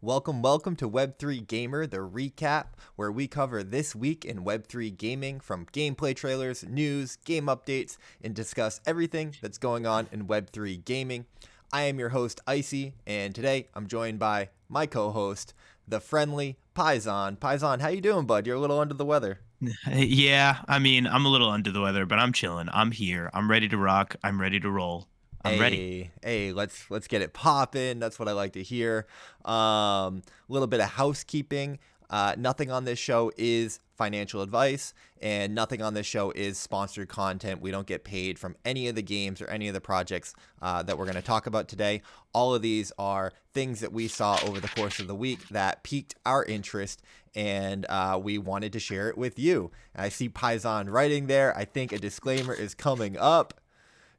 Welcome to Web3 Gamer, the recap, where we cover this week in Web3 gaming from gameplay trailers, news, game updates, and discuss everything that's going on in Web3 gaming. I am your host, Icy, and today I'm joined by my co-host, the friendly Paisan. Paisan, how you doing, bud? You're a little under the weather. Yeah, I mean, I'm a little under the weather, but I'm chilling. I'm here. I'm ready to rock. I'm ready to roll. I'm ready. Hey, let's get it popping. That's what I like to hear. A little bit of housekeeping. Nothing on this show is financial advice, and nothing on this show is sponsored content. We don't get paid from any of the games or any of the projects that we're going to talk about today. All of these are things that we saw over the course of the week that piqued our interest, and we wanted to share it with you. And I see Paisan writing there. I think a disclaimer is coming up.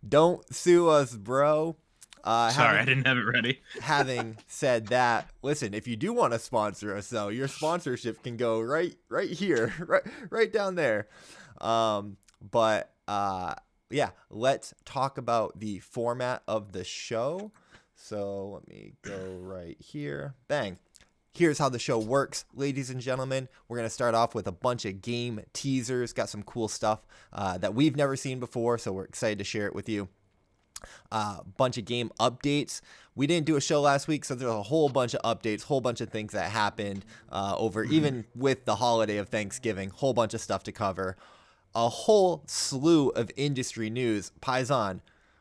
Don't sue us, bro. Sorry, I didn't have it ready. Having said that, listen, if you do want to sponsor us, though, your sponsorship can go right here, right down there. Yeah, let's talk about the format of the show. So let me go right here. Bang. Here's how the show works, ladies and gentlemen. We're going to start off with a bunch of game teasers. Got some cool stuff that we've never seen before, so we're excited to share it with you. Bunch of game updates. We didn't do a show last week, so there's a whole bunch of updates, whole bunch of things that happened over, even with the holiday of Thanksgiving, whole bunch of stuff to cover. A whole slew of industry news. Paisan,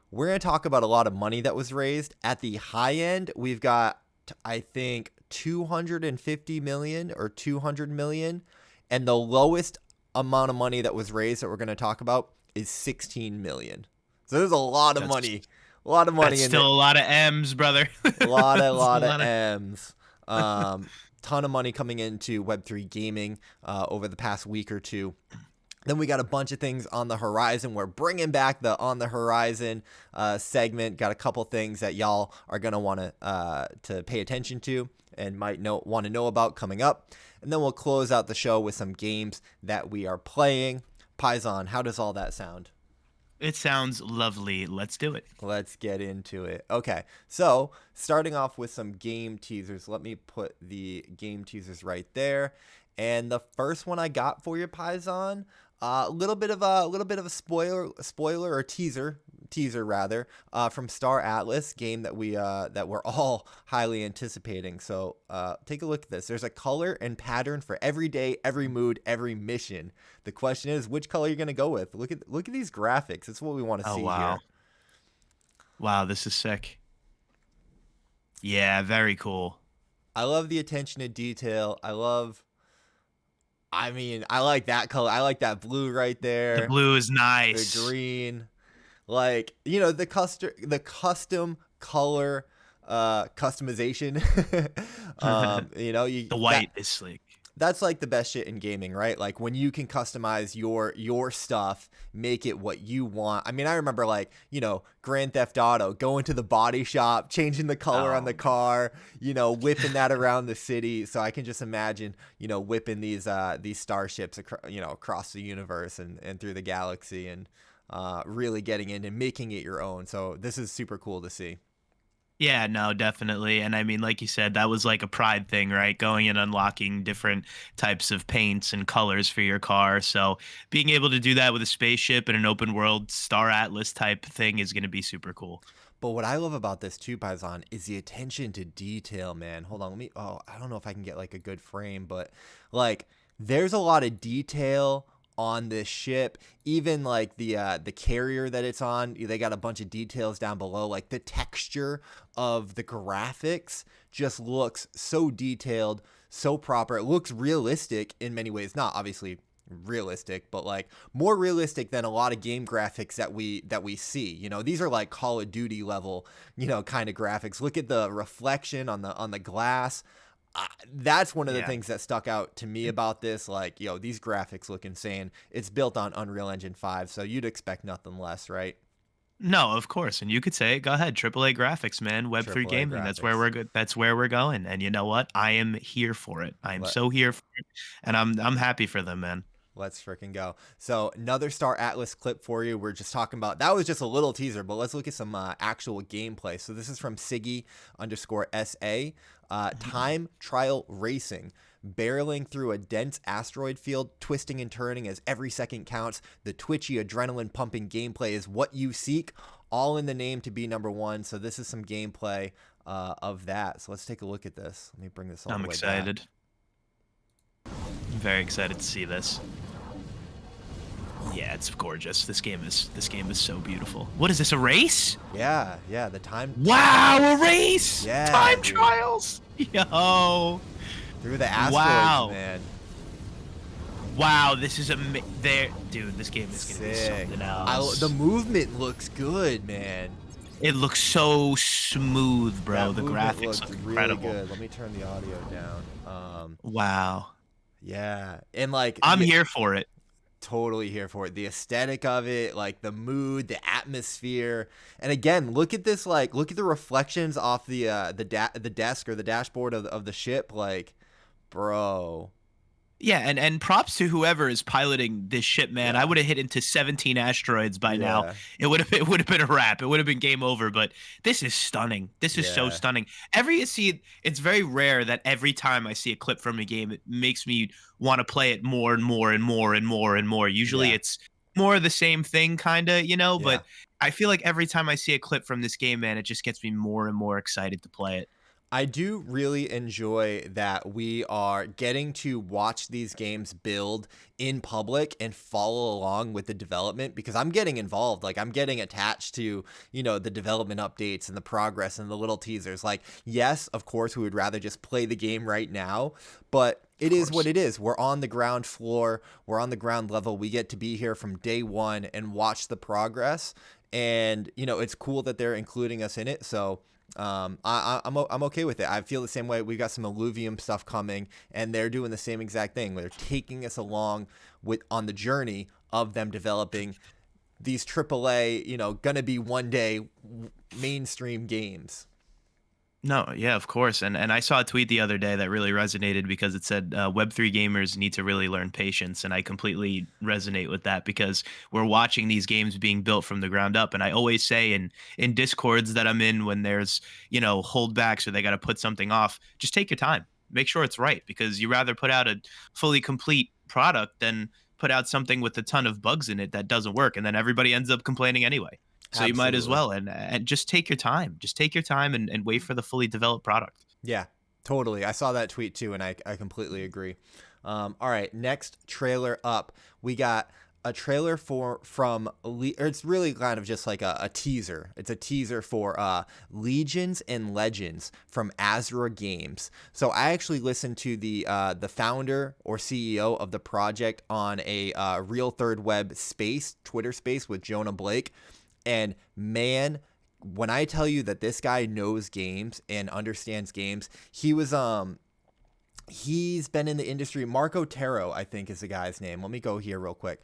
we're going to talk about a lot of money that was raised. At the high end, we've got, I think, 250 million or 200 million, and the lowest amount of money that was raised that we're going to talk about is 16 million. So there's a lot of money. A lot of money That's in still there. a lot of M's, brother. A lot of M's. Ton of money coming into Web3 gaming over the past week or two. Then we got a bunch of things on the horizon. We're bringing back the On the Horizon segment. Got a couple things that y'all are going to want to pay attention to and might want to know about coming up. And then we'll close out the show with some games that we are playing. Paisan, how does all that sound? It sounds lovely. Let's do it. Let's get into it. Okay, so starting off with some game teasers. Let me put the game teasers right there. And the first one I got for you, Paisan, a little bit of a spoiler or teaser rather, from Star Atlas, game that we're all highly anticipating. So take a look at this. There's a color and pattern for every day, every mood, every mission. The question is, which color you're gonna go with? Look at these graphics. It's what we want to see here. Wow, this is sick. Yeah, very cool. I love the attention to detail. I like that color. I like that blue right there. The blue is nice. The green. Like, the custom color customization. The white is sleek. That's like the best shit in gaming, right? Like when you can customize your stuff, make it what you want. I mean, I remember Grand Theft Auto, going to the body shop, changing the color on the car, whipping that around the city. So I can just imagine, whipping these starships across the universe and through the galaxy and really getting in and making it your own. So this is super cool to see. Yeah, no, definitely. And I mean, like you said, that was like a pride thing, right? Going and unlocking different types of paints and colors for your car. So being able to do that with a spaceship and an open world Star Atlas type thing is going to be super cool. But what I love about this too, Paisan, is the attention to detail, man. Hold on, I don't know if I can get like a good frame, but there's a lot of detail on this ship. Even like the carrier that it's on, they got a bunch of details down below. Like the texture of the graphics just looks so detailed, so proper. It looks realistic in many ways. Not obviously realistic, but like more realistic than a lot of game graphics that we see. These are like Call of Duty level, kind of graphics. Look at the reflection on the glass. That's one of the things that stuck out to me about this. Like, these graphics look insane. It's built on Unreal Engine 5, so you'd expect nothing less, right? No, of course. And you could say it. Go ahead. AAA graphics, man. Web3 AAA gaming. That's where graphics. we're good. That's where we're going. And you know what? I am here for it. I am so here for it. And I'm happy for them, man. Let's freaking go. So another Star Atlas clip for you. We're just talking about, that was just a little teaser, but let's look at some actual gameplay. So this is from Siggy_SA. Time trial racing. Barreling through a dense asteroid field, twisting and turning as every second counts. The twitchy, adrenaline pumping gameplay is what you seek, all in the name to be number one. So this is some gameplay of that. So let's take a look at this. Let me bring this all the way back. I'm excited. I'm very excited to see this. Yeah, it's gorgeous. This game is so beautiful. What is this, a race? Yeah, the time. Wow, a race! Yeah, time dude. trials. Yo. Through the asteroids, wow. man. Wow, this is there, dude. This game is gonna be something else. The movement looks good, man. It looks so smooth, bro. The graphics look incredible. Really good. Let me turn the audio down. Wow. Yeah, and like I'm here for it. Totally here for it. The aesthetic of it, like the mood, the atmosphere, and again, look at this. Like, look at the reflections off the desk or the dashboard of the ship. Like, bro. Yeah, and props to whoever is piloting this ship, man. Yeah. I would have hit into 17 asteroids by now. It would have been a wrap. It would have been game over. But this is stunning. This is so stunning. It's very rare that every time I see a clip from a game, it makes me want to play it more and more and more and more and more. Usually it's more of the same thing, kind of, you know. But I feel like every time I see a clip from this game, man, it just gets me more and more excited to play it. I do really enjoy that we are getting to watch these games build in public and follow along with the development, because I'm getting involved. Like, I'm getting attached to, you know, the development updates and the progress and the little teasers. Like, yes, of course, we would rather just play the game right now, but it is what it is. We're on the ground floor. We're on the ground level. We get to be here from day one and watch the progress. And, you know, it's cool that they're including us in it. So I'm okay with it. I feel the same way. We've got some Illuvium stuff coming, and they're doing the same exact thing. They're taking us along on the journey of them developing these AAA, you know, gonna be one day mainstream games. No, yeah, of course. And I saw a tweet the other day that really resonated, because it said Web3 gamers need to really learn patience. And I completely resonate with that, because we're watching these games being built from the ground up. And I always say in Discords that I'm in, when there's, you know, holdbacks or they got to put something off, just take your time. Make sure it's right, because you rather put out a fully complete product than put out something with a ton of bugs in it that doesn't work. And then everybody ends up complaining anyway. So you might as well, and just take your time. Just take your time and wait for the fully developed product. Yeah, totally. I saw that tweet too, and I completely agree. All right, next trailer up. We got a trailer it's really kind of just like a teaser. It's a teaser for Legions and Legends from Azra Games. So I actually listened to the founder or CEO of the project on a Real Third Web space, Twitter space with Jonah Blake. And man, when I tell you that this guy knows games and understands games, he's been in the industry. Marco Taro, I think, is the guy's name. Let me go here real quick.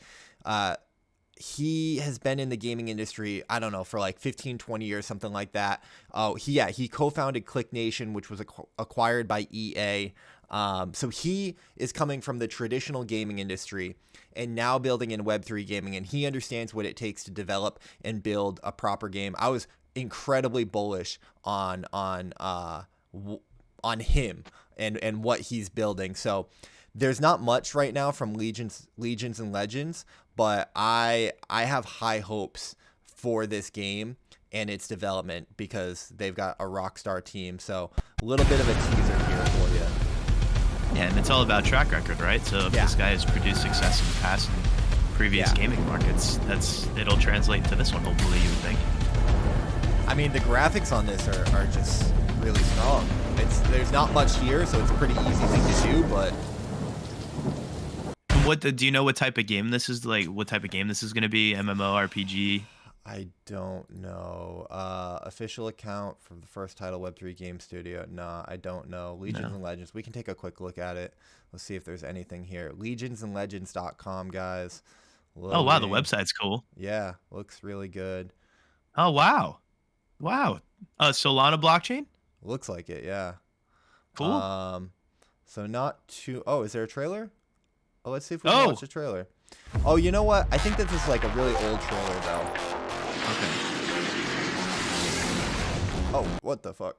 He has been in the gaming industry, I don't know, for like 15, 20 years, something like that. He co-founded Click Nation, which was acquired by EA. So he is coming from the traditional gaming industry and now building in Web3 gaming, and he understands what it takes to develop and build a proper game. I was incredibly bullish on him and what he's building. So there's not much right now from Legions and Legends, but I have high hopes for this game and its development, because they've got a rockstar team. So a little bit of a teaser here for you. Yeah, and it's all about track record, right? So if this guy has produced success in the past and previous gaming markets, it'll translate to this one, hopefully, you would think. I mean, the graphics on this are just really strong. There's not much here, so it's a pretty easy thing to do, but... Do you know what type of game this is? Like, what type of game this is going to be? MMO, RPG? I don't know. Official account for the first title, Web3 Game Studio. Nah, I don't know. Legions and Legends. We can take a quick look at it. Let's see if there's anything here. Legionsandlegends.com, guys. Loading. Oh, wow. The website's cool. Yeah, looks really good. Oh, wow. Wow. Solana blockchain? Looks like it, yeah. Cool. So not too... Oh, is there a trailer? Oh, let's see if we can watch the trailer. Oh, you know what? I think that this is like a really old trailer, though. Okay. Oh, what the fuck?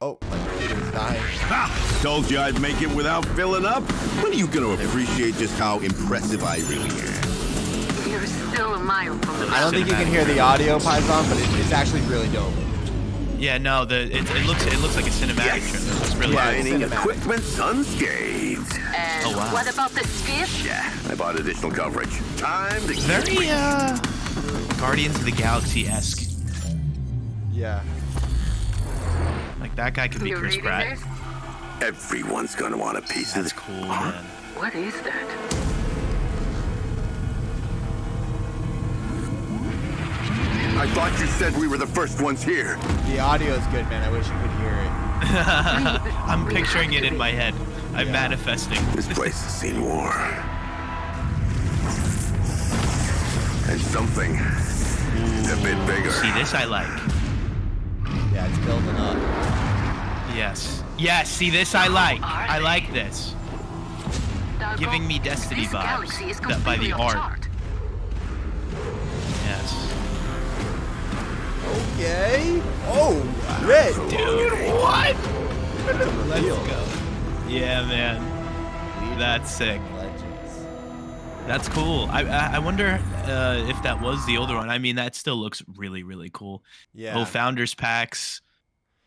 Oh, my computer's dying. Ha! Told you I'd make it without filling up. When are you going to appreciate just how impressive I really am? You're still a mile from the I don't think you can hear the audio, Python, but it's actually really dope. Yeah, no, it looks like a cinematic trailer. It's really Mining equipment unscathed. And Oh, wow. what about the skiff? Yeah, I bought additional coverage. Time to very Guardians of the Galaxy-esque. Yeah. Like that guy could be You Chris reading Pratt. this? Everyone's gonna want a piece of That's this. cool, man. What is that? I thought you said we were the first ones here. The audio is good, man. I wish you could hear it. I'm picturing it in my head. I'm manifesting. This place has seen war. And something a bit bigger. See, this I like. Yeah, it's building up. Yes. Yes, see, this I like. I like this. Giving me Destiny This galaxy vibes is that by the completely off art. chart. Yes. Okay. Oh, shit. Dude, what? Let's Real. go. Yeah, man. That's sick. Legends. That's cool. I wonder if that was the older one. I mean, that still looks really, really cool. Yeah. Oh, Founders Packs,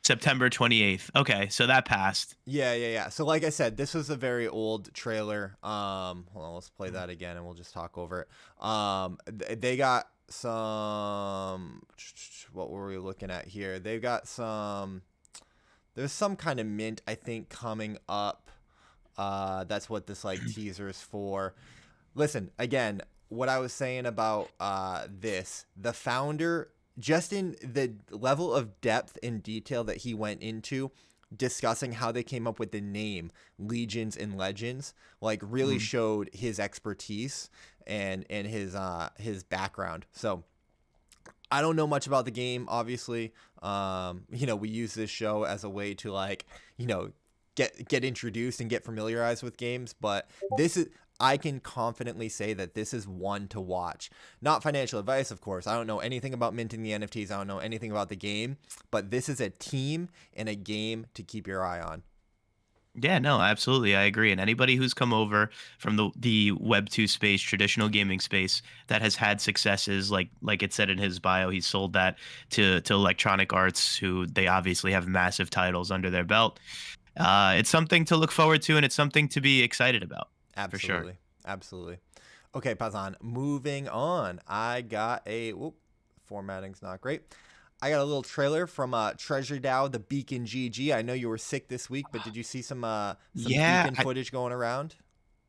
September 28th. Okay, so that passed. Yeah. So like I said, this was a very old trailer. Hold on, let's play that again and we'll just talk over it. They got some, what were we looking at here? They've got there's some kind of mint, I think, coming up. That's what this like teaser is for. Listen, again, what I was saying about the founder, just in the level of depth and detail that he went into discussing how they came up with the name Legions and Legends, like really showed his expertise and his background. So I don't know much about the game, obviously. We use this show as a way to like, get introduced and get familiarized with games, but I can confidently say that this is one to watch. Not financial advice, of course. I don't know anything about minting the NFTs. I don't know anything about the game, but this is a team and a game to keep your eye on. Yeah, no, absolutely. I agree. And anybody who's come over from the Web 2 space, traditional gaming space, that has had successes, like it said in his bio, he sold that to Electronic Arts, who they obviously have massive titles under their belt. It's something to look forward to, and it's something to be excited about. Absolutely. For sure. Absolutely. Okay, Pazan, moving on. I got formatting's not great. I got a little trailer from Treasure DAO, the Beacon GG. I know you were sick this week, but did you see some Beacon footage going around?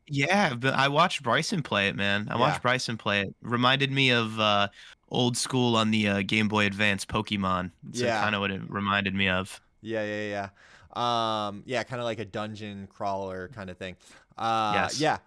Yeah, but I watched Bryson play it, man. I watched Bryson play it. Reminded me of old school on the Game Boy Advance Pokemon. It's kind of what it reminded me of. Yeah. Kind of like a dungeon crawler kind of thing. Yes. Yeah.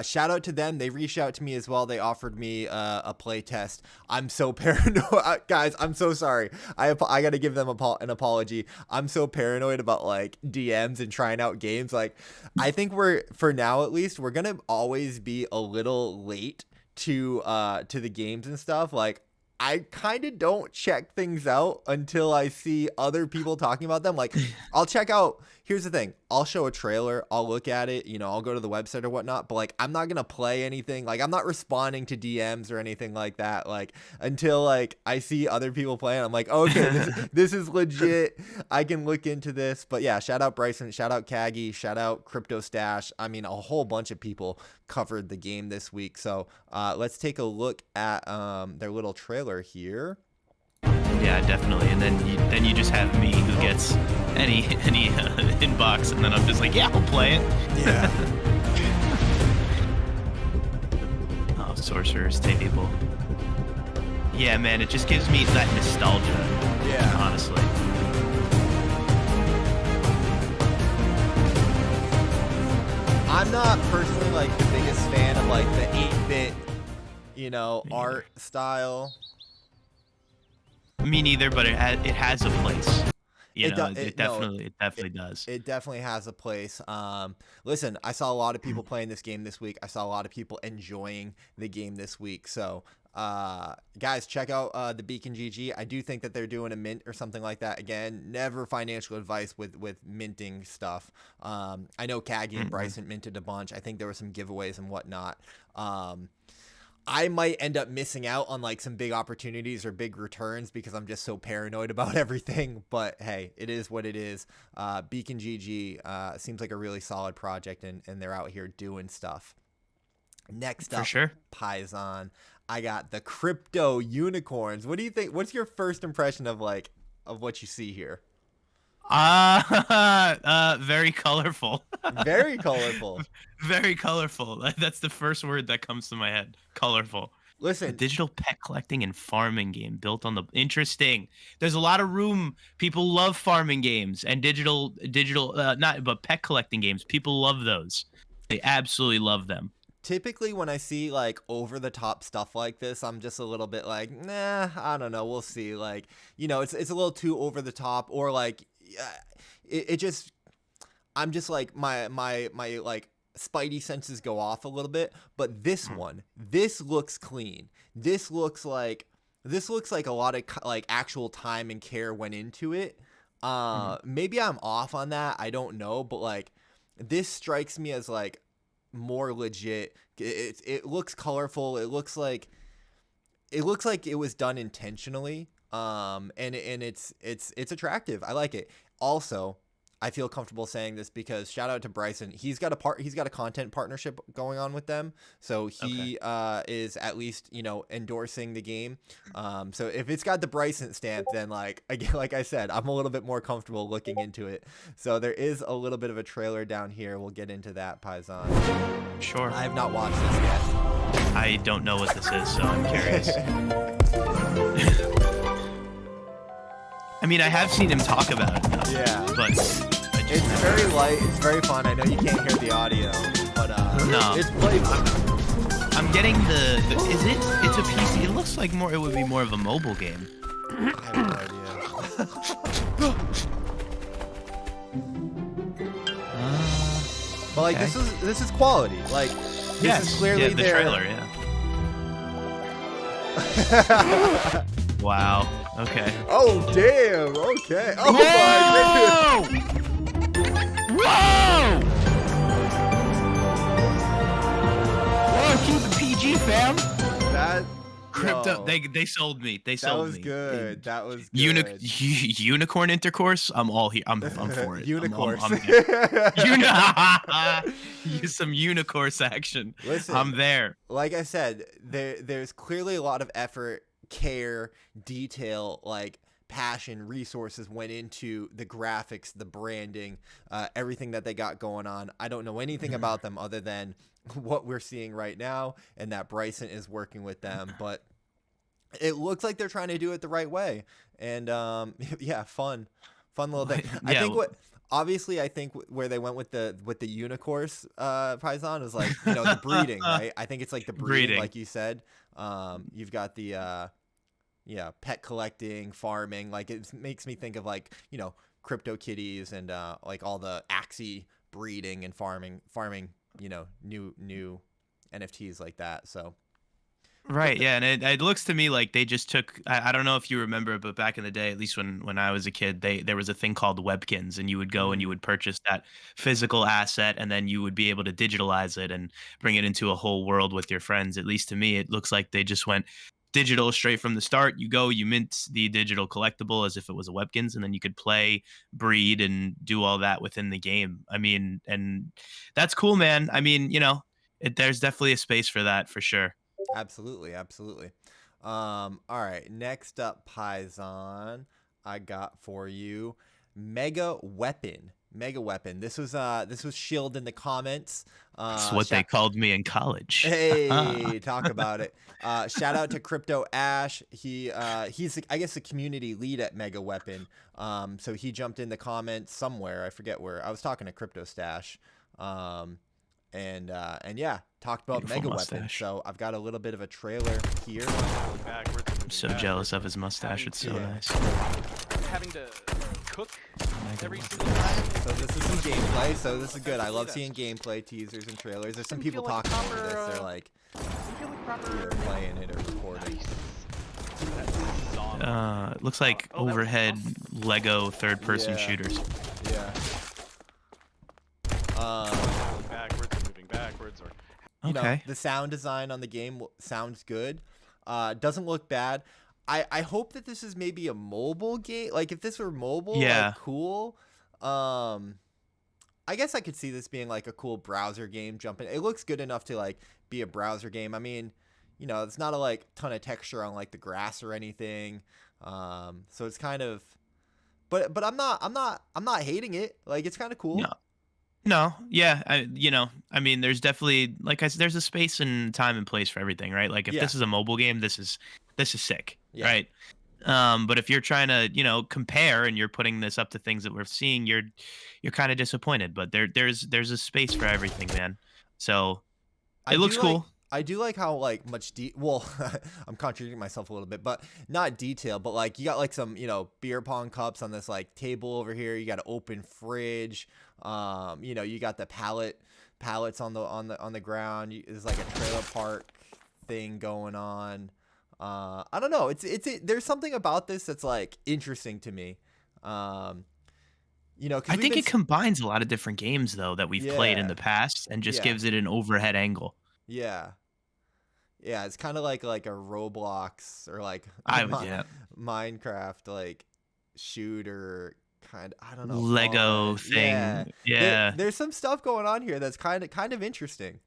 Shout out to them. They reached out to me as well. They offered me a play test. I'm so paranoid, guys. I'm so sorry. I got to give them an apology. I'm so paranoid about like DMs and trying out games. Like, I think for now at least, we're gonna always be a little late to the games and stuff. Like, I kind of don't check things out until I see other people talking about them. Like, I'll check out. Here's the thing. I'll show a trailer. I'll look at it. I'll go to the website or whatnot. But, like, I'm not going to play anything. Like, I'm not responding to DMs or anything like that. Like, until, like, I see other people playing. I'm like, okay, this is legit. I can look into this. But, yeah, shout out Bryson. Shout out Kagi. Shout out Crypto Stash. I mean, a whole bunch of people covered the game this week. So, let's take a look at their little trailer here. Yeah, definitely. And then you just have me who gets any inbox, and then I'm just like, yeah, I'll play it. Yeah. Oh, Sorcerer's Table. Yeah, man, it just gives me that nostalgia. Yeah. Honestly. I'm not personally like the biggest fan of like the 8-bit, art style. Me neither, but it has a place. You know, it it definitely does. It definitely has a place. Listen, I saw a lot of people playing this game this week. I saw a lot of people enjoying the game this week. So, guys, check out the Beacon GG. I do think that they're doing a mint or something like that. Again, never financial advice with minting stuff. I know Kagi and Bryson minted a bunch. I think there were some giveaways and whatnot. I might end up missing out on like some big opportunities or big returns because I'm just so paranoid about everything. But hey, it is what it is. Beacon GG seems like a really solid project, and they're out here doing stuff. Next up, Paisan, I got the crypto unicorns. What do you think? What's your first impression of what you see here? Very colorful. Very colorful. Very colorful. That's the first word that comes to my head. Colorful. Listen, a digital pet collecting and farming game built on the interesting. There's a lot of room. People love farming games and digital not but pet collecting games. People love those. They absolutely love them. Typically when I see like over the top stuff like this, I'm just a little bit like, nah, I don't know. We'll see. Like, you know, it's a little too over the top, or like it just, I'm just like my like spidey senses go off a little bit. But this one, this looks clean. This looks like a lot of like actual time and care went into it. Maybe I'm off on that. I don't know, but like this strikes me as like more legit. It looks colorful. It looks like it was done intentionally. And it's attractive. I like it. Also, I feel comfortable saying this because shout out to Bryson. He's got a content partnership going on with them. So he is at least, you know, endorsing the game. So if it's got the Bryson stamp, then like again, like I said, I'm a little bit more comfortable looking into it. So there is a little bit of a trailer down here. We'll get into that, Paisan. Sure. I have not watched this yet. I don't know what this is, so I'm curious. I mean, I have seen him talk about it, though, but it's very light. It's very fun. I know you can't hear the audio, but no, it's playful. I'm getting is it? It's a PC. It looks like more. It would be more of a mobile game. I have no idea. But like this is quality. Like this is clearly the their trailer. Yeah. Wow. Okay. Oh damn. Okay. Oh Whoa! my goodness. Whoa! Whoa! Keep it PG, fam. That Crypto. They sold me. They sold me. Good. That was good. Unicorn intercourse. I'm all here. I'm for it. Unicorns. Use some unicorse action. Listen, I'm there. Like I said, there's clearly a lot of effort, care, detail, like passion, resources went into the graphics, the branding, everything that they got going on. I don't know anything about them other than what we're seeing right now, and that Bryson is working with them, but it looks like they're trying to do it the right way. And yeah, fun little thing. I think where they went with the unicorns, Paisan, is like, you know, the breeding, right? I think it's like the breeding. Like you said. You've got the pet collecting, farming. Like it makes me think of like, you know, crypto kitties and like all the Axie breeding and farming, you know, new NFTs like that. So right, yeah, and it looks to me like they just took. I don't know if you remember, but back in the day, at least when I was a kid, there was a thing called Webkins, and you would go and you would purchase that physical asset, and then you would be able to digitalize it and bring it into a whole world with your friends. At least to me, it looks like they just went digital straight from the start. You mint the digital collectible as if it was a Webkins, and then you could play, breed, and do all that within the game. I mean, and that's cool, man. I mean, you know, there's definitely a space for that for sure. Absolutely. All right, next up, Paisan, I got for you Mega Weapon. This was shilled in the comments. That's what they called me in college. Hey, talk about it. Shout out to Crypto Ash. He's I guess the community lead at Mega Weapon. So he jumped in the comments somewhere. I forget where. I was talking to Crypto Stash. And yeah, talked about Beautiful Mega mustache. Weapon. So I've got a little bit of a trailer here. I'm so jealous of his mustache. It's so nice. Having to cook every single time. So this is some gameplay. So this is good. I love seeing gameplay teasers and trailers. There's some Doesn't people feel like talking over proper, this. They're like doesn't feel like proper. either playing it or recording. It looks like Oh, that was overhead awesome. Lego third-person Yeah. shooters. Yeah. Going backwards or moving backwards or You know, Okay. the sound design on the game sounds good. Doesn't look bad. I hope that this is maybe a mobile game. Like if this were mobile, Yeah. like cool. I guess I could see this being like a cool browser game. Jumping, it looks good enough to like be a browser game. I mean, you know, it's not a like ton of texture on like the grass or anything. So it's kind of, but I'm not hating it. Like it's kind of cool. No, yeah, I mean, there's definitely there's a space and time and place for everything, right? Like if Yeah. this is a mobile game, this is sick, Yeah. right? But if you're trying to, compare and you're putting this up to things that we're seeing, you're kind of disappointed. But there's a space for everything, man. So I it looks do like- cool. I do like how like much well, I'm contradicting myself a little bit, but not detail, but like you got like some, beer pong cups on this like table over here. You got an open fridge. You got the pallets on the ground. There's like a trailer park thing going on. I don't know. There's something about this that's like interesting to me. 'Cause I we've think been it combines a lot of different games though that we've played in Yeah. the past and just Yeah. gives it an overhead angle. Yeah. Yeah, it's kind of like a Roblox or like Yeah. Minecraft like shooter kind of, I don't know, Lego fun. thing. Yeah. There's some stuff going on here that's kind of interesting.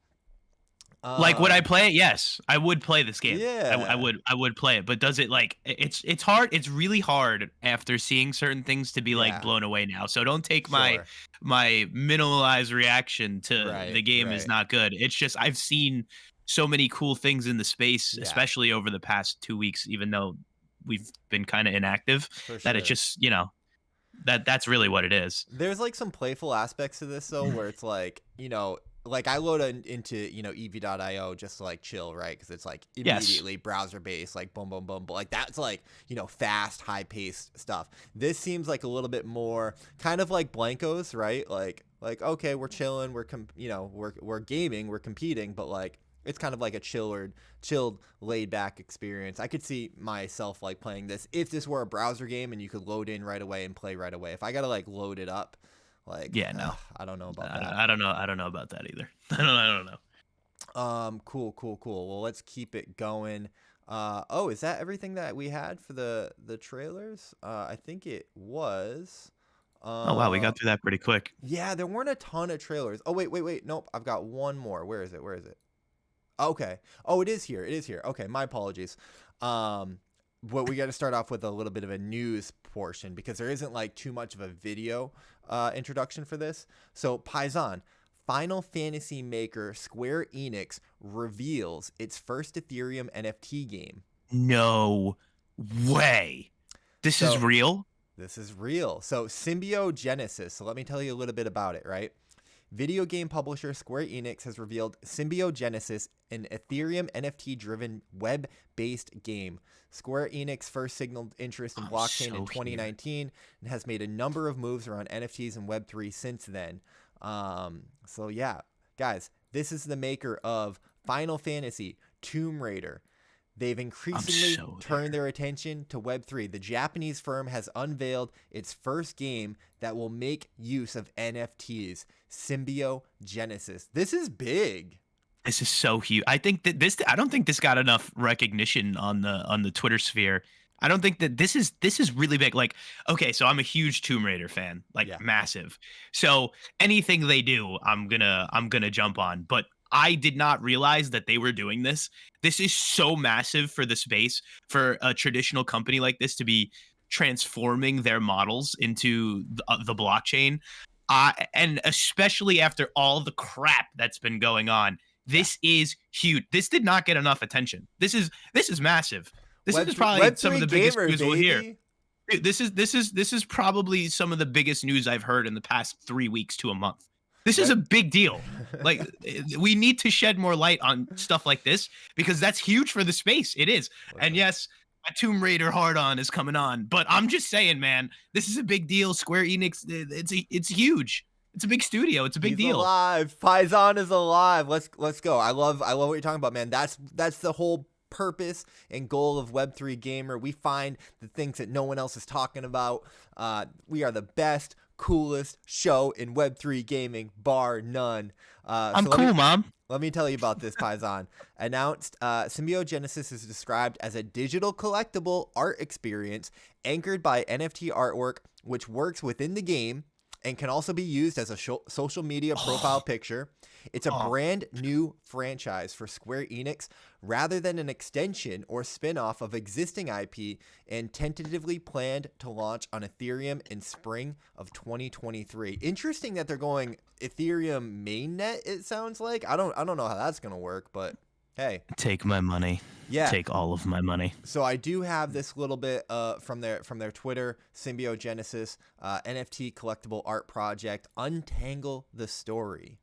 Like would I play it? Yes, I would play this game. Yeah. I would play it. But does it like it's hard? It's really hard after seeing certain things to be Yeah. like blown away now. So don't take my Sure. minimalized reaction to Right, the game is right. not good. It's just I've seen so many cool things in the space, Yeah. especially over the past 2 weeks, even though we've been kind of inactive, For that it's sure. just that's really what it is. There's like some playful aspects to this though, where it's like, like I load into, ev.io just to like chill, right? Because it's like Yes. immediately browser based, like boom, boom, boom. But like that's like, fast, high paced stuff. This seems like a little bit more kind of like Blankos, right? Like okay, we're chilling, we're gaming, we're competing, but like it's kind of like a chilled, laid back experience. I could see myself like playing this if this were a browser game and you could load in right away and play right away. If I gotta like load it up, like Yeah, no. I don't know about that. I don't know. I don't know about that either. I don't know. Cool. Well, let's keep it going. Is that everything that we had for the trailers? I think it was. Oh wow, we got through that pretty quick. Yeah, there weren't a ton of trailers. Oh wait. Nope, I've got one more. Where is it? Okay. Oh, it is here. Okay, my apologies. But we got to start off with a little bit of a news portion because there isn't like too much of a video introduction for this. So Paisan, Final Fantasy maker Square Enix reveals its first Ethereum NFT game. No way. This is So- real? This is real. So Symbiogenesis. So let me tell you a little bit about it, right? Video game publisher Square Enix has revealed Symbiogenesis, an Ethereum NFT-driven web-based game. Square Enix first signaled interest in I'm blockchain so in 2019 and has made a number of moves around NFTs and Web3 since then. So yeah, guys, this is the maker of Final Fantasy, Tomb Raider. They've increasingly so turned their attention to Web3. The Japanese firm has unveiled its first game that will make use of NFTs, Symbiogenesis. This is big. This is so huge. I think that I don't think this got enough recognition on the Twitter sphere. I don't think that this is really big. Like, okay, so I'm a huge Tomb Raider fan, like Yeah. massive. So anything they do, I'm gonna jump on. But I did not realize that they were doing this. This is so massive for the space for a traditional company like this to be transforming their models into the blockchain. And especially after all the crap that's been going on, this is huge. This did not get enough attention. This is massive. This is probably some of the biggest news we'll hear. Dude, this is probably some of the biggest news I've heard in the past 3 weeks to a month. This is a big deal. Like, we need to shed more light on stuff like this because that's huge for the space. It is. And yes, My Tomb Raider hard-on is coming on. But I'm just saying, man, this is a big deal. Square Enix, it's huge. It's a big studio. It's a big He's deal. alive. Faizan is alive. Let's go. I love what you're talking about, man. That's the whole purpose and goal of Web3 Gamer. We find the things that no one else is talking about. We are the best, coolest show in Web3 gaming, bar none. I'm cool, Mom. Let me tell you about this, Faizan. Announced, Symbiogenesis is described as a digital collectible art experience anchored by NFT artwork, which works within the game and can also be used as a social media profile picture. It's a brand new franchise for Square Enix rather than an extension or spin-off of existing IP, and tentatively planned to launch on Ethereum in spring of 2023. Interesting that they're going Ethereum mainnet, it sounds like. I don't know how that's going to work, but hey. Take my money. Yeah. Take all of my money. So I do have this little bit from their Twitter, Symbiogenesis, NFT collectible art project, Untangle the Story.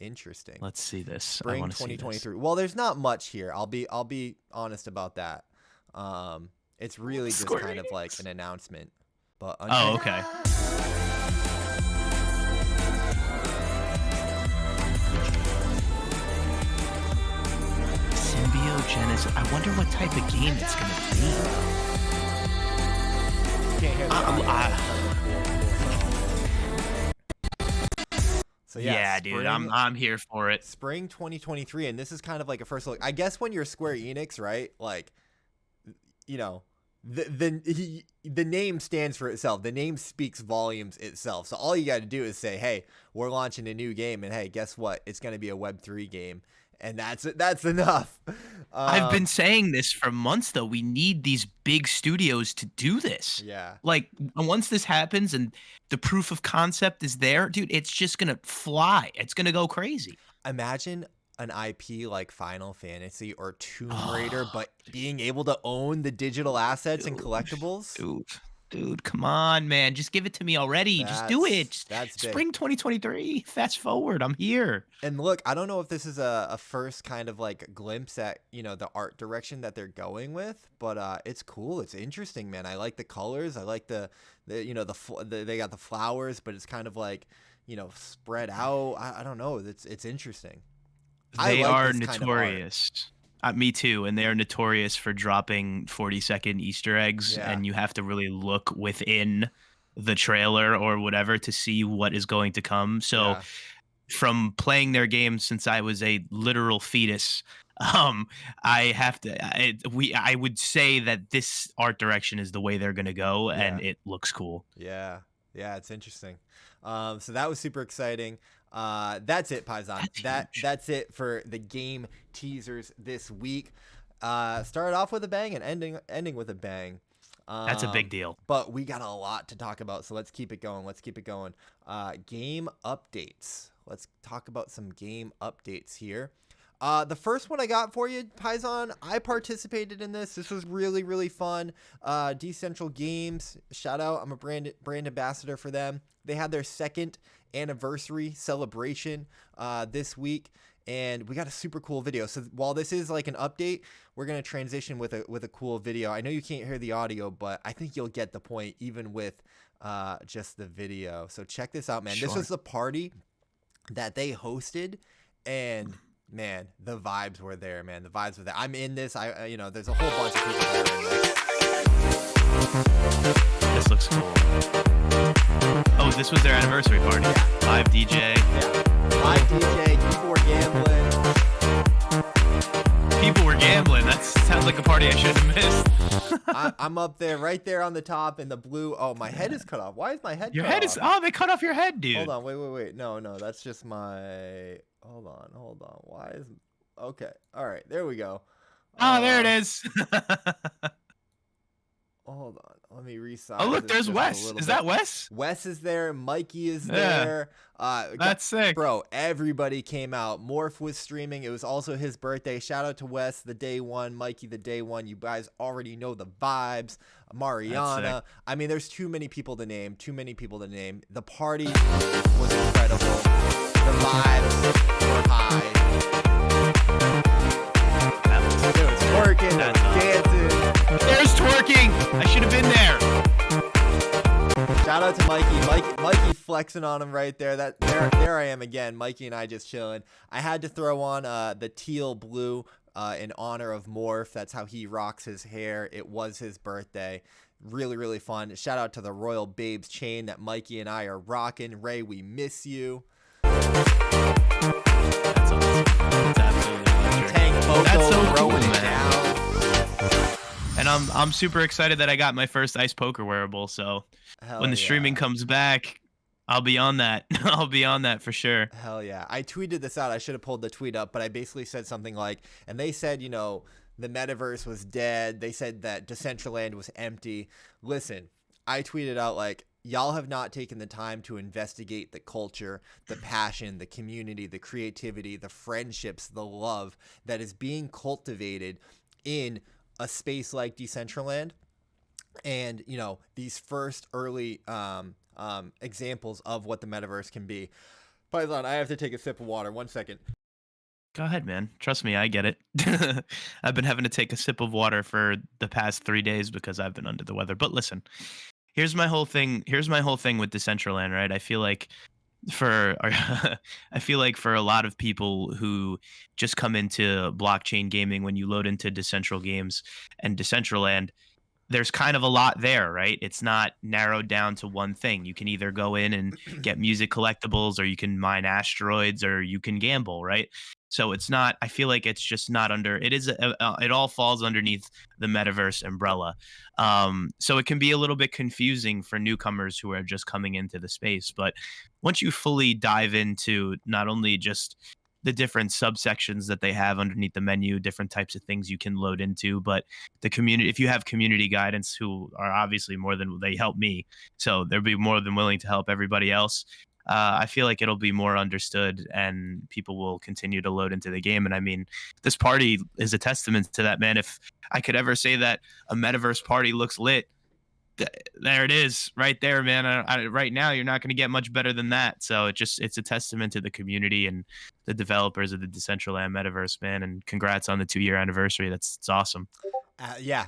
Interesting. Let's see this. Spring 2023. Well, there's not much here. I'll be honest about that. It's really just Square kind of Enix. like an announcement. But Oh, okay. Symbiogenesis. I wonder what type of game it's going to be. Can't hear the audio. So Yeah, dude, I'm here for it. Spring 2023, and this is kind of like a first look. I guess when you're Square Enix, right? Like, you know, the name stands for itself. The name speaks volumes itself. So all you got to do is say, "Hey, we're launching a new game," and hey, guess what? It's going to be a Web3 game, and that's enough. I've been saying this for months, though. We need these big studios to do this. Yeah. Like, once this happens and the proof of concept is there, dude, it's just going to fly. It's going to go crazy. Imagine an IP like Final Fantasy or Tomb Raider, but being able to own the digital assets and collectibles. Dude, come on, man. Just give it to me already. Just do it. That's big. Spring 2023. Fast forward. I'm here. And look, I don't know if this is a first kind of like glimpse at, you know, the art direction that they're going with, but it's cool. It's interesting, man. I like the colors. I like the you know, they got the flowers, but it's kind of like, you know, spread out. I don't know. It's interesting. They I like are this kind of art. notorious. Me too. And they are notorious for dropping 40-second Easter eggs. Yeah. And you have to really look within the trailer or whatever to see what is going to come. So Yeah. from playing their game since I was a literal fetus, I would say that this art direction is the way they're going to go. And it looks cool. Yeah, it's interesting. So that was super exciting. That's it, Paisan. That's it for the game teasers this week. Started off with a bang and ending with a bang. That's a big deal. But we got a lot to talk about, so let's keep it going. Game updates. Let's talk about some game updates here. The first one I got for you, Paisan, I participated in this. This was really, really fun. Dcentral Games, shout out. I'm a brand ambassador for them. They had their second anniversary celebration this week, and we got a super cool video. So while this is like an update, we're gonna transition with a cool video. I know you can't hear the audio, but I think you'll get the point even with just the video. So check this out, man. Sure. This was the party that they hosted, and man, the vibes were there, man. The vibes were there. I'm in this. You know, there's a whole bunch of people that are in this. This looks cool. Oh, this was their anniversary party. Yeah. Live DJ. Yeah. Live DJ. People were gambling. People were gambling. That sounds like a party I should have missed. I'm up there, right there on the top in the blue. Oh, my head is cut off. Why is my head Your cut head off? is... Oh, they cut off your head, dude. Hold on. Wait. No. That's just my... Hold on. Why is... Okay. All right. There we go. Oh, there it is. Hold on. Let me resize. Oh, look, this there's just a Wes. little Is bit. that Wes? Wes is there. Mikey is Yeah. there. That's sick. Bro, everybody came out. Morph was streaming. It was also his birthday. Shout out to Wes, the day one. Mikey, the day one. You guys already know the vibes. Mariana. I mean, there's too many people to name. The party was incredible. The vibes were high. It was working. It was dancing. There's to Mikey flexing on him right there. There I am again. Mikey and I just chilling. I had to throw on the teal blue in honor of Morph. That's how he rocks his hair. It was his birthday. Really, really fun. Shout out to the Royal Babes chain that Mikey and I are rocking. Ray, we miss you. That's awesome. That's absolutely electric. Tank Boko That's so cool, throwing it man. down. And I'm super excited that I got my first ice poker wearable. So Hell when the streaming yeah. comes back, I'll be on that. I'll be on that for sure. Hell yeah. I tweeted this out. I should have pulled the tweet up, but I basically said something like, and they said, you know, the metaverse was dead. They said that Decentraland was empty. Listen, I tweeted out like, y'all have not taken the time to investigate the culture, the passion, the community, the creativity, the friendships, the love that is being cultivated in a space like Decentraland. And, you know, these first early examples of what the metaverse can be. Python, I have to take a sip of water. 1 second. Go ahead, man. Trust me, I get it. I've been having to take a sip of water for the past 3 days because I've been under the weather. But listen, here's my whole thing with Decentraland, right? I feel like for a lot of people who just come into blockchain gaming, when you load into Decentral Games and Decentraland, there's kind of a lot there, right? It's not narrowed down to one thing. You can either go in and get music collectibles, or you can mine asteroids, or you can gamble, right? So it's not, I feel like it's just not under, it all falls underneath the metaverse umbrella. So it can be a little bit confusing for newcomers who are just coming into the space. But once you fully dive into not only just the different subsections that they have underneath the menu, different types of things you can load into, but the community, if you have community guidance, who are obviously they help me, so they'll be more than willing to help everybody else. I feel like it'll be more understood and people will continue to load into the game. And I mean, this party is a testament to that, man. If I could ever say that a metaverse party looks lit, there it is right there, man. Right now, you're not going to get much better than that. So it's a testament to the community and the developers of the Decentraland metaverse, man. And congrats on the 2-year anniversary. It's awesome. Yeah.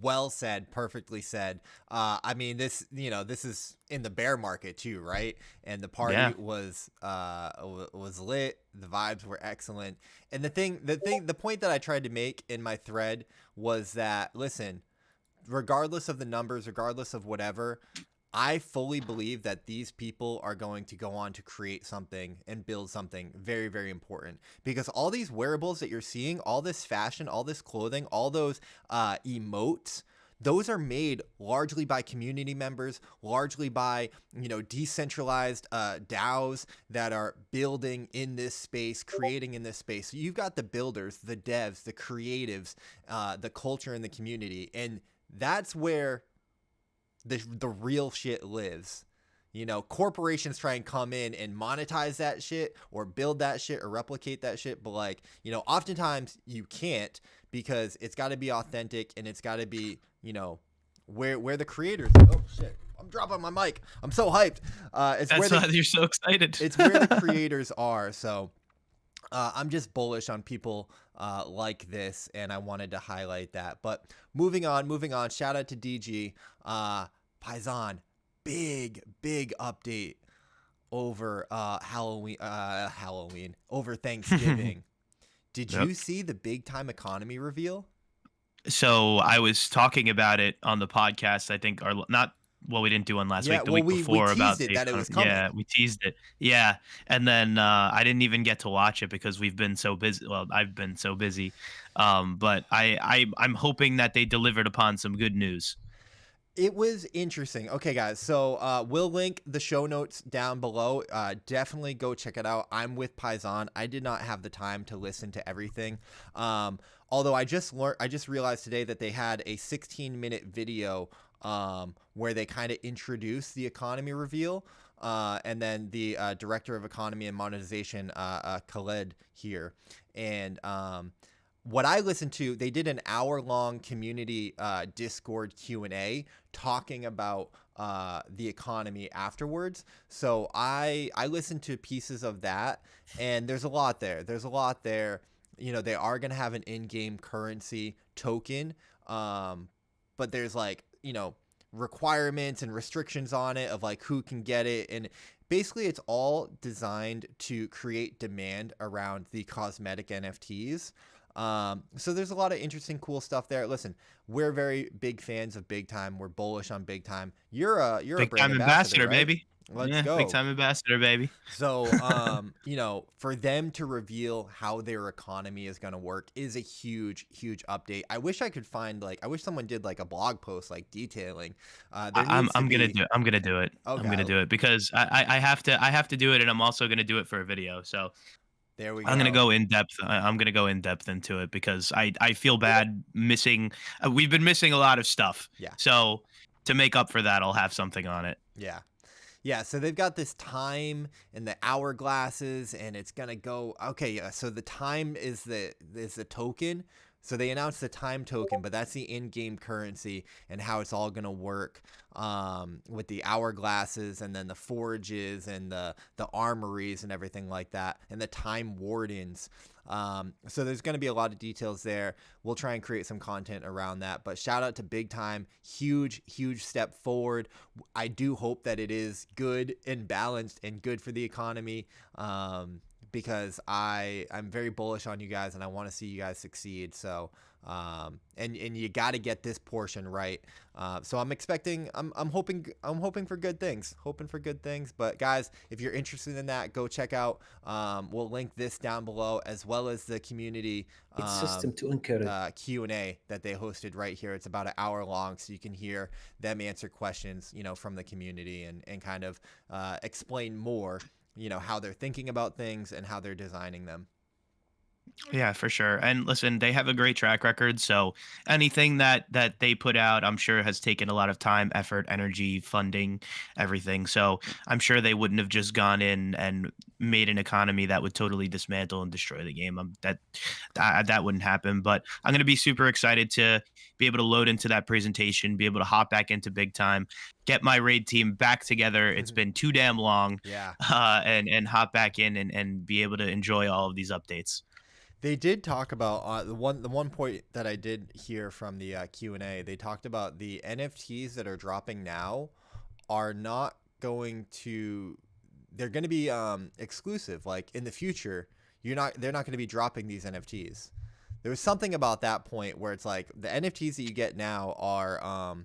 Well said. Perfectly said. I mean, this is in the bear market too, right? And the party was lit. The vibes were excellent. And the point that I tried to make in my thread was that, listen, regardless of the numbers, regardless of whatever, I fully believe that these people are going to go on to create something and build something very, very important, because all these wearables that you're seeing, all this fashion, all this clothing, all those emotes, those are made largely by community members, largely by, you know, decentralized DAOs that are building in this space, creating in this space. So you've got the builders, the devs, the creatives, the culture and the community. And that's where the real shit lives. You know, corporations try and come in and monetize that shit or build that shit or replicate that shit. But like, you know, oftentimes you can't, because it's got to be authentic and it's got to be, you know, where the creators. Oh shit, I'm dropping my mic. I'm so hyped. It's That's why you're so excited. It's where the creators are. So I'm just bullish on people like this, and I wanted to highlight that. But moving on. Shout out to DG. Paisan, big update over Halloween, over Thanksgiving. Did you see the big time economy reveal? So I was talking about it on the podcast, I think, or not. Well, we didn't do one last week. The week before, we about teased it that it was coming. Yeah, we teased it. Yeah, and then I didn't even get to watch it because we've been so busy. Well, I've been so busy. But I'm hoping that they delivered upon some good news. It was interesting. Okay, guys. So we'll link the show notes down below. Definitely go check it out. I'm with Paisan. I did not have the time to listen to everything. Although I just realized today that they had a 16-minute video where they kind of introduced the economy reveal. And then the director of economy and monetization, Khaled here. And what I listened to, they did an hour-long community Discord Q&A talking about the economy afterwards. So I listened to pieces of that, and there's a lot there. You know, they are going to have an in-game currency token, but there's like, you know, requirements and restrictions on it of like who can get it, and basically it's all designed to create demand around the cosmetic NFTs. So there's a lot of interesting, cool stuff there. Listen, we're very big fans of Big Time. We're bullish on Big Time. You're a Big brand time ambassador, right? baby. Let's go. Big time ambassador, baby. So, you know, for them to reveal how their economy is going to work is a huge, huge update. I wish I could find I wish someone did like a blog post like detailing. I'm gonna do it. I'm gonna do it. Okay. I'm gonna do it because I have to do it, and I'm also gonna do it for a video. So There we go. I'm gonna go in depth. I'm gonna go in depth into it because I feel bad missing. We've been missing a lot of stuff. Yeah. So to make up for that, I'll have something on it. Yeah. Yeah, so they've got this time and the hourglasses, and it's gonna go. Okay, yeah. So the time is the token. So they announced the time token, but that's the in-game currency and how it's all gonna work with the hourglasses and then the forges and the armories and everything like that, and the time wardens. So there's going to be a lot of details there. We'll try and create some content around that, but shout out to Big Time. Huge, huge step forward. I do hope that it is good and balanced and good for the economy, because I'm very bullish on you guys and I want to see you guys succeed. So, and you got to get this portion right. So I'm hoping for good things, but guys, if you're interested in that, go check out, we'll link this down below, as well as the community, system to encourage Q&A that they hosted right here. It's about an hour long, so you can hear them answer questions, you know, from the community and kind of, explain more, you know, how they're thinking about things and how they're designing them. Yeah, for sure. And listen, they have a great track record. So anything that they put out, I'm sure has taken a lot of time, effort, energy, funding, everything. So I'm sure they wouldn't have just gone in and made an economy that would totally dismantle and destroy the game. That wouldn't happen. But I'm going to be super excited to be able to load into that presentation, be able to hop back into Big Time, get my raid team back together. It's been too damn long. Yeah. And hop back in and be able to enjoy all of these updates. They did talk about the one point that I did hear from the Q&A. They talked about the NFTs that are dropping now are not going to. They're going to be exclusive. Like in the future, they're not going to be dropping these NFTs. There was something about that point where it's like the NFTs that you get now are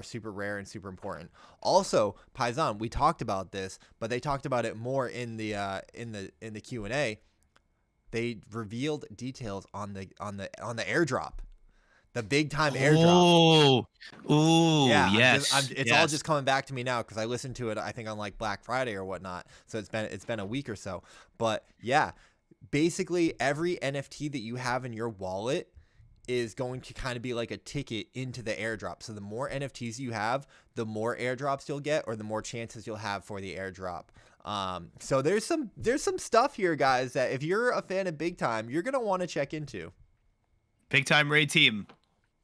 super rare and super important. Also, Paisan, we talked about this, but they talked about it more in the Q&A. They revealed details on the airdrop, the Big Time airdrop. Oh, yeah, yes. It's all just coming back to me now because I listened to it, I think, on like Black Friday or whatnot. So it's been a week or so. But yeah, basically every NFT that you have in your wallet is going to kind of be like a ticket into the airdrop. So the more NFTs you have, the more airdrops you'll get, or the more chances you'll have for the airdrop. So there's some stuff here, guys, that if you're a fan of Big Time, you're going to want to check into. Big Time raid team,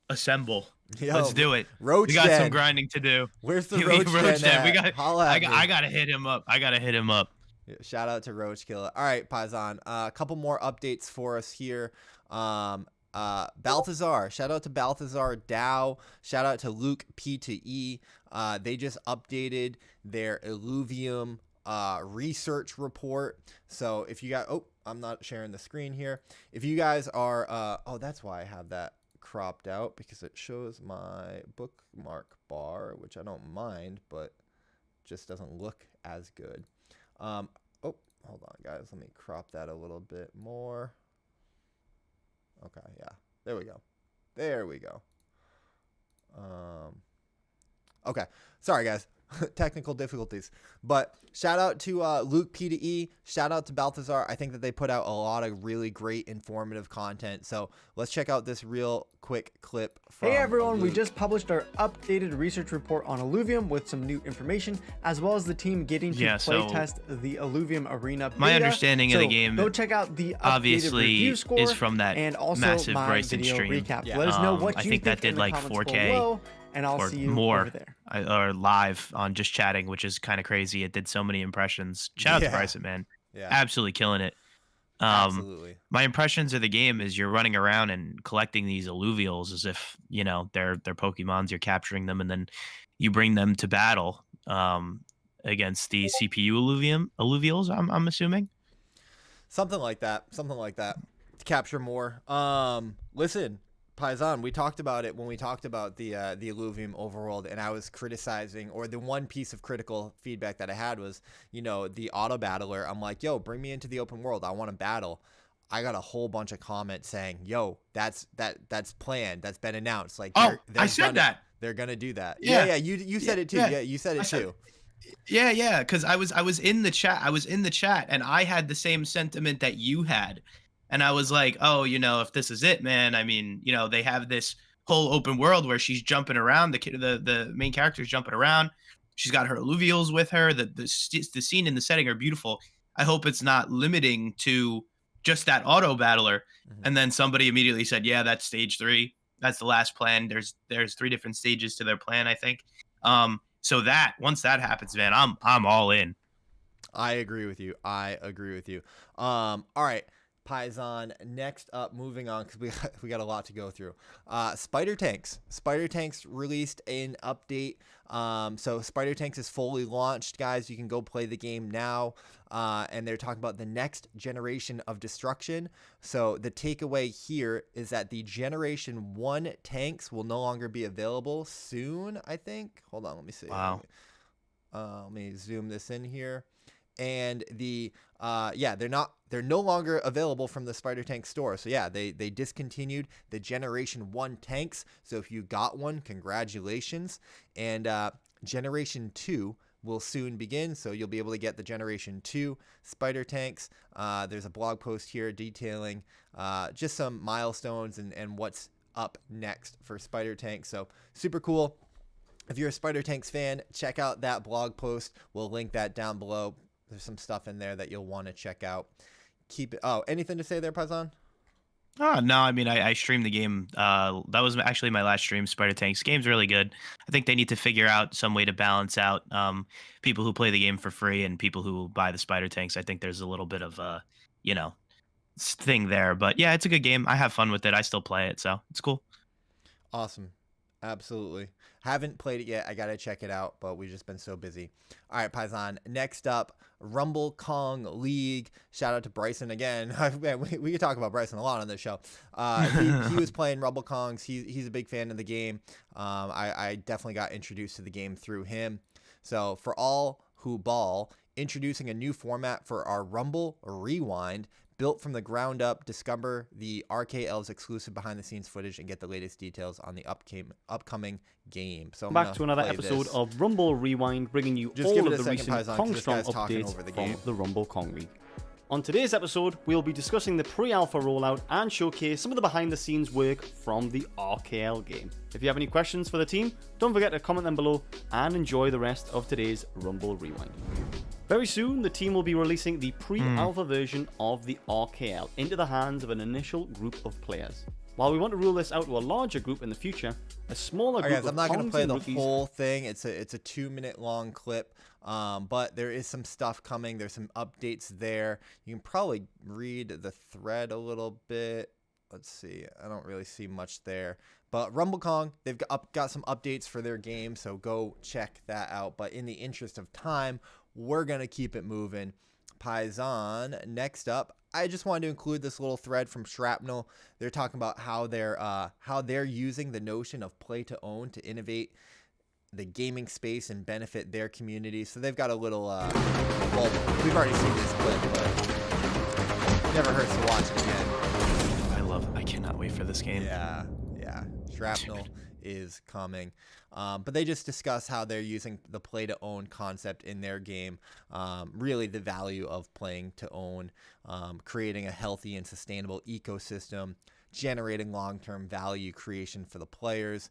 assemble. Yo, let's do it. Roach we got Den. some grinding to do. Where's the Roach Den? We got. I me. gotta hit him up. Shout out to Roach Killer. All right, Paisan. A couple more updates for us here. Balthazar. Shout out to Balthazar DAO. Shout out to Luke P2E. They just updated their Illuvium research report. So if you got, I'm not sharing the screen here. If you guys are, that's why I have that cropped out, because it shows my bookmark bar, which I don't mind, but just doesn't look as good. Hold on, guys. Let me crop that a little bit more. Okay, yeah. There we go. Okay. Sorry, guys. Technical difficulties. But shout out to Luke P2E. Shout out to Balthazar. I think that they put out a lot of really great informative content. So let's check out this real quick clip from Hey everyone, Luke. we just published our updated research report on Illuvium with some new information, as well as the team getting to playtest the Illuvium Arena beta. My understanding of the game, go check out the updated obviously, review score is from that and also massive my Bryson video stream. recap. Yeah. Let us know what I you think that in did the like comments 4K below, and I'll or see you more, over there. or live on just chatting, which is kind of crazy. It did so many impressions. Shout out to Bryson, man. Yeah. Absolutely killing it. Absolutely. My impressions of the game is you're running around and collecting these alluvials as if they're Pokemons. You're capturing them and then you bring them to battle against the CPU alluvials. I'm assuming. Something like that. To capture more. Listen, Paisan, we talked about it when we talked about the Illuvium overworld, and I was criticizing, or the one piece of critical feedback that I had was, the auto battler. I'm like, yo, bring me into the open world. I want to battle. I got a whole bunch of comments saying, yo, that's planned. That's been announced. Like, I said that. They're gonna do that. Yeah. Yeah. You said it too. Yeah, you said it too. Yeah, because I was in the chat. And I had the same sentiment that you had. And I was like, oh, if this is it, man, I mean, they have this whole open world where she's jumping around. The main character's jumping around. She's got her alluvials with her. The scene and the setting are beautiful. I hope it's not limiting to just that auto battler. Mm-hmm. And then somebody immediately said, yeah, that's stage 3. That's the last plan. There's 3 different stages to their plan, I think. So that once that happens, man, I'm all in. I agree with you. All right, Paisan, next up, moving on, because we got a lot to go through. Spider Tanks released an update. So Spider Tanks is fully launched, guys. You can go play the game now. And they're talking about the next generation of destruction. So the takeaway here is that the Generation 1 tanks will no longer be available soon, I think. Hold on, let me see. Wow. Let me zoom this in here. And they're no longer available from the Spider Tank store. So yeah, they discontinued the Generation 1 tanks. So if you got one, congratulations. And Generation 2 will soon begin, so you'll be able to get the Generation 2 Spider Tanks. There's a blog post here detailing just some milestones and what's up next for Spider Tanks. So super cool. If you're a Spider Tanks fan, check out that blog post. We'll link that down below. There's some stuff in there that you'll want to check out. Anything to say there, Paisan? Oh, no, I mean, I streamed the game. That was actually my last stream, Spider Tanks. Game's really good. I think they need to figure out some way to balance out people who play the game for free and people who buy the Spider Tanks. I think there's a little bit of a, thing there. But yeah, it's a good game. I have fun with it. I still play it, so it's cool. Awesome. Absolutely. Haven't played it yet. I got to check it out, but we've just been so busy. All right, Paisan. Next up, Rumbe Kong League. Shout out to Bryson again. We could talk about Bryson a lot on this show. He was playing Rumbe Kongs. He's a big fan of the game. I definitely got introduced to the game through him. So for all who ball, introducing a new format for our Rumble Rewind. Built from the ground up, discover the RKL's exclusive behind-the-scenes footage and get the latest details on the upcoming game. So back to another episode of Rumble Rewind, bringing you all of the recent Kongstrong updates from the Rumbe Kong League. On today's episode, we'll be discussing the pre-alpha rollout and showcase some of the behind-the-scenes work from the RKL game. If you have any questions for the team, don't forget to comment them below and enjoy the rest of today's Rumble Rewind. Very soon, the team will be releasing the pre-alpha version of the RKL into the hands of an initial group of players. While we want to roll this out to a larger group in the future, a smaller group of I'm not going to play the whole thing. It's a 2-minute long clip, but there is some stuff coming. There's some updates there. You can probably read the thread a little bit. Let's see. I don't really see much there. But Rumbe Kong, they've got some updates for their game, so go check that out. But in the interest of time, we're going to keep it moving. Paisan, next up, I just wanted to include this little thread from Shrapnel. They're talking about how they're using the notion of play to own to innovate the gaming space and benefit their community. So they've got a little, well, we've already seen this clip, but never hurts to watch it again. I cannot wait for this game. Yeah. Shrapnel is coming. But they just discuss how they're using the play to own concept in their game. Really the value of playing to own, creating a healthy and sustainable ecosystem, generating long-term value creation for the players,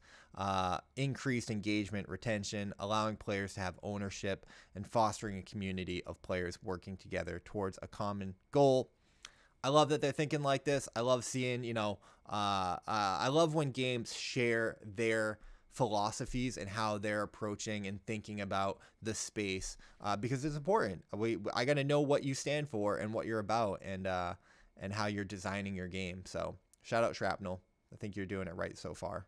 increased engagement, retention, allowing players to have ownership, and fostering a community of players working together towards a common goal. I love that they're thinking like this. I love seeing, I love when games share their philosophies and how they're approaching and thinking about the space, because it's important. I got to know what you stand for and what you're about, and and how you're designing your game. So shout out Shrapnel. I think you're doing it right so far.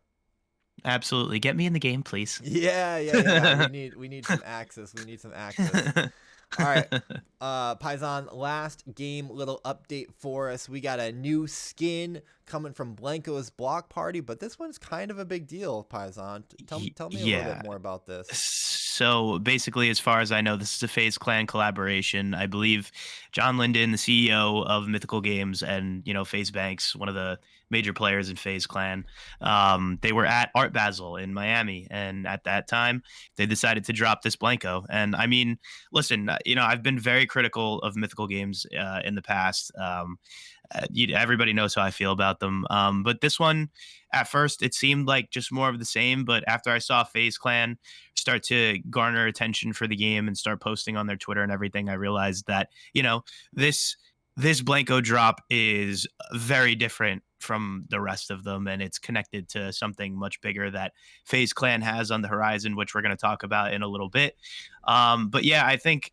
Absolutely. Get me in the game, please. Yeah. We need some access. We need some access. All right. Paisan, last game little update for us. We got a new skin coming from Blankos Block Party, but this one's kind of a big deal, Paisan. Tell me a little bit more about this. So basically, as far as I know, this is a FazeClan collaboration. I believe John Linden, the CEO of Mythical Games, and FaZe Banks, one of the major players in FazeClan, they were at Art Basel in Miami, and at that time, they decided to drop this Blanko. And I mean, listen, I've been very critical of Mythical Games in the past. Everybody knows how I feel about them. But this one, at first, it seemed like just more of the same. But after I saw FazeClan start to garner attention for the game and start posting on their Twitter and everything, I realized that, this Blanko drop is very different from the rest of them, and it's connected to something much bigger that FazeClan has on the horizon, which we're going to talk about in a little bit. But yeah, I think,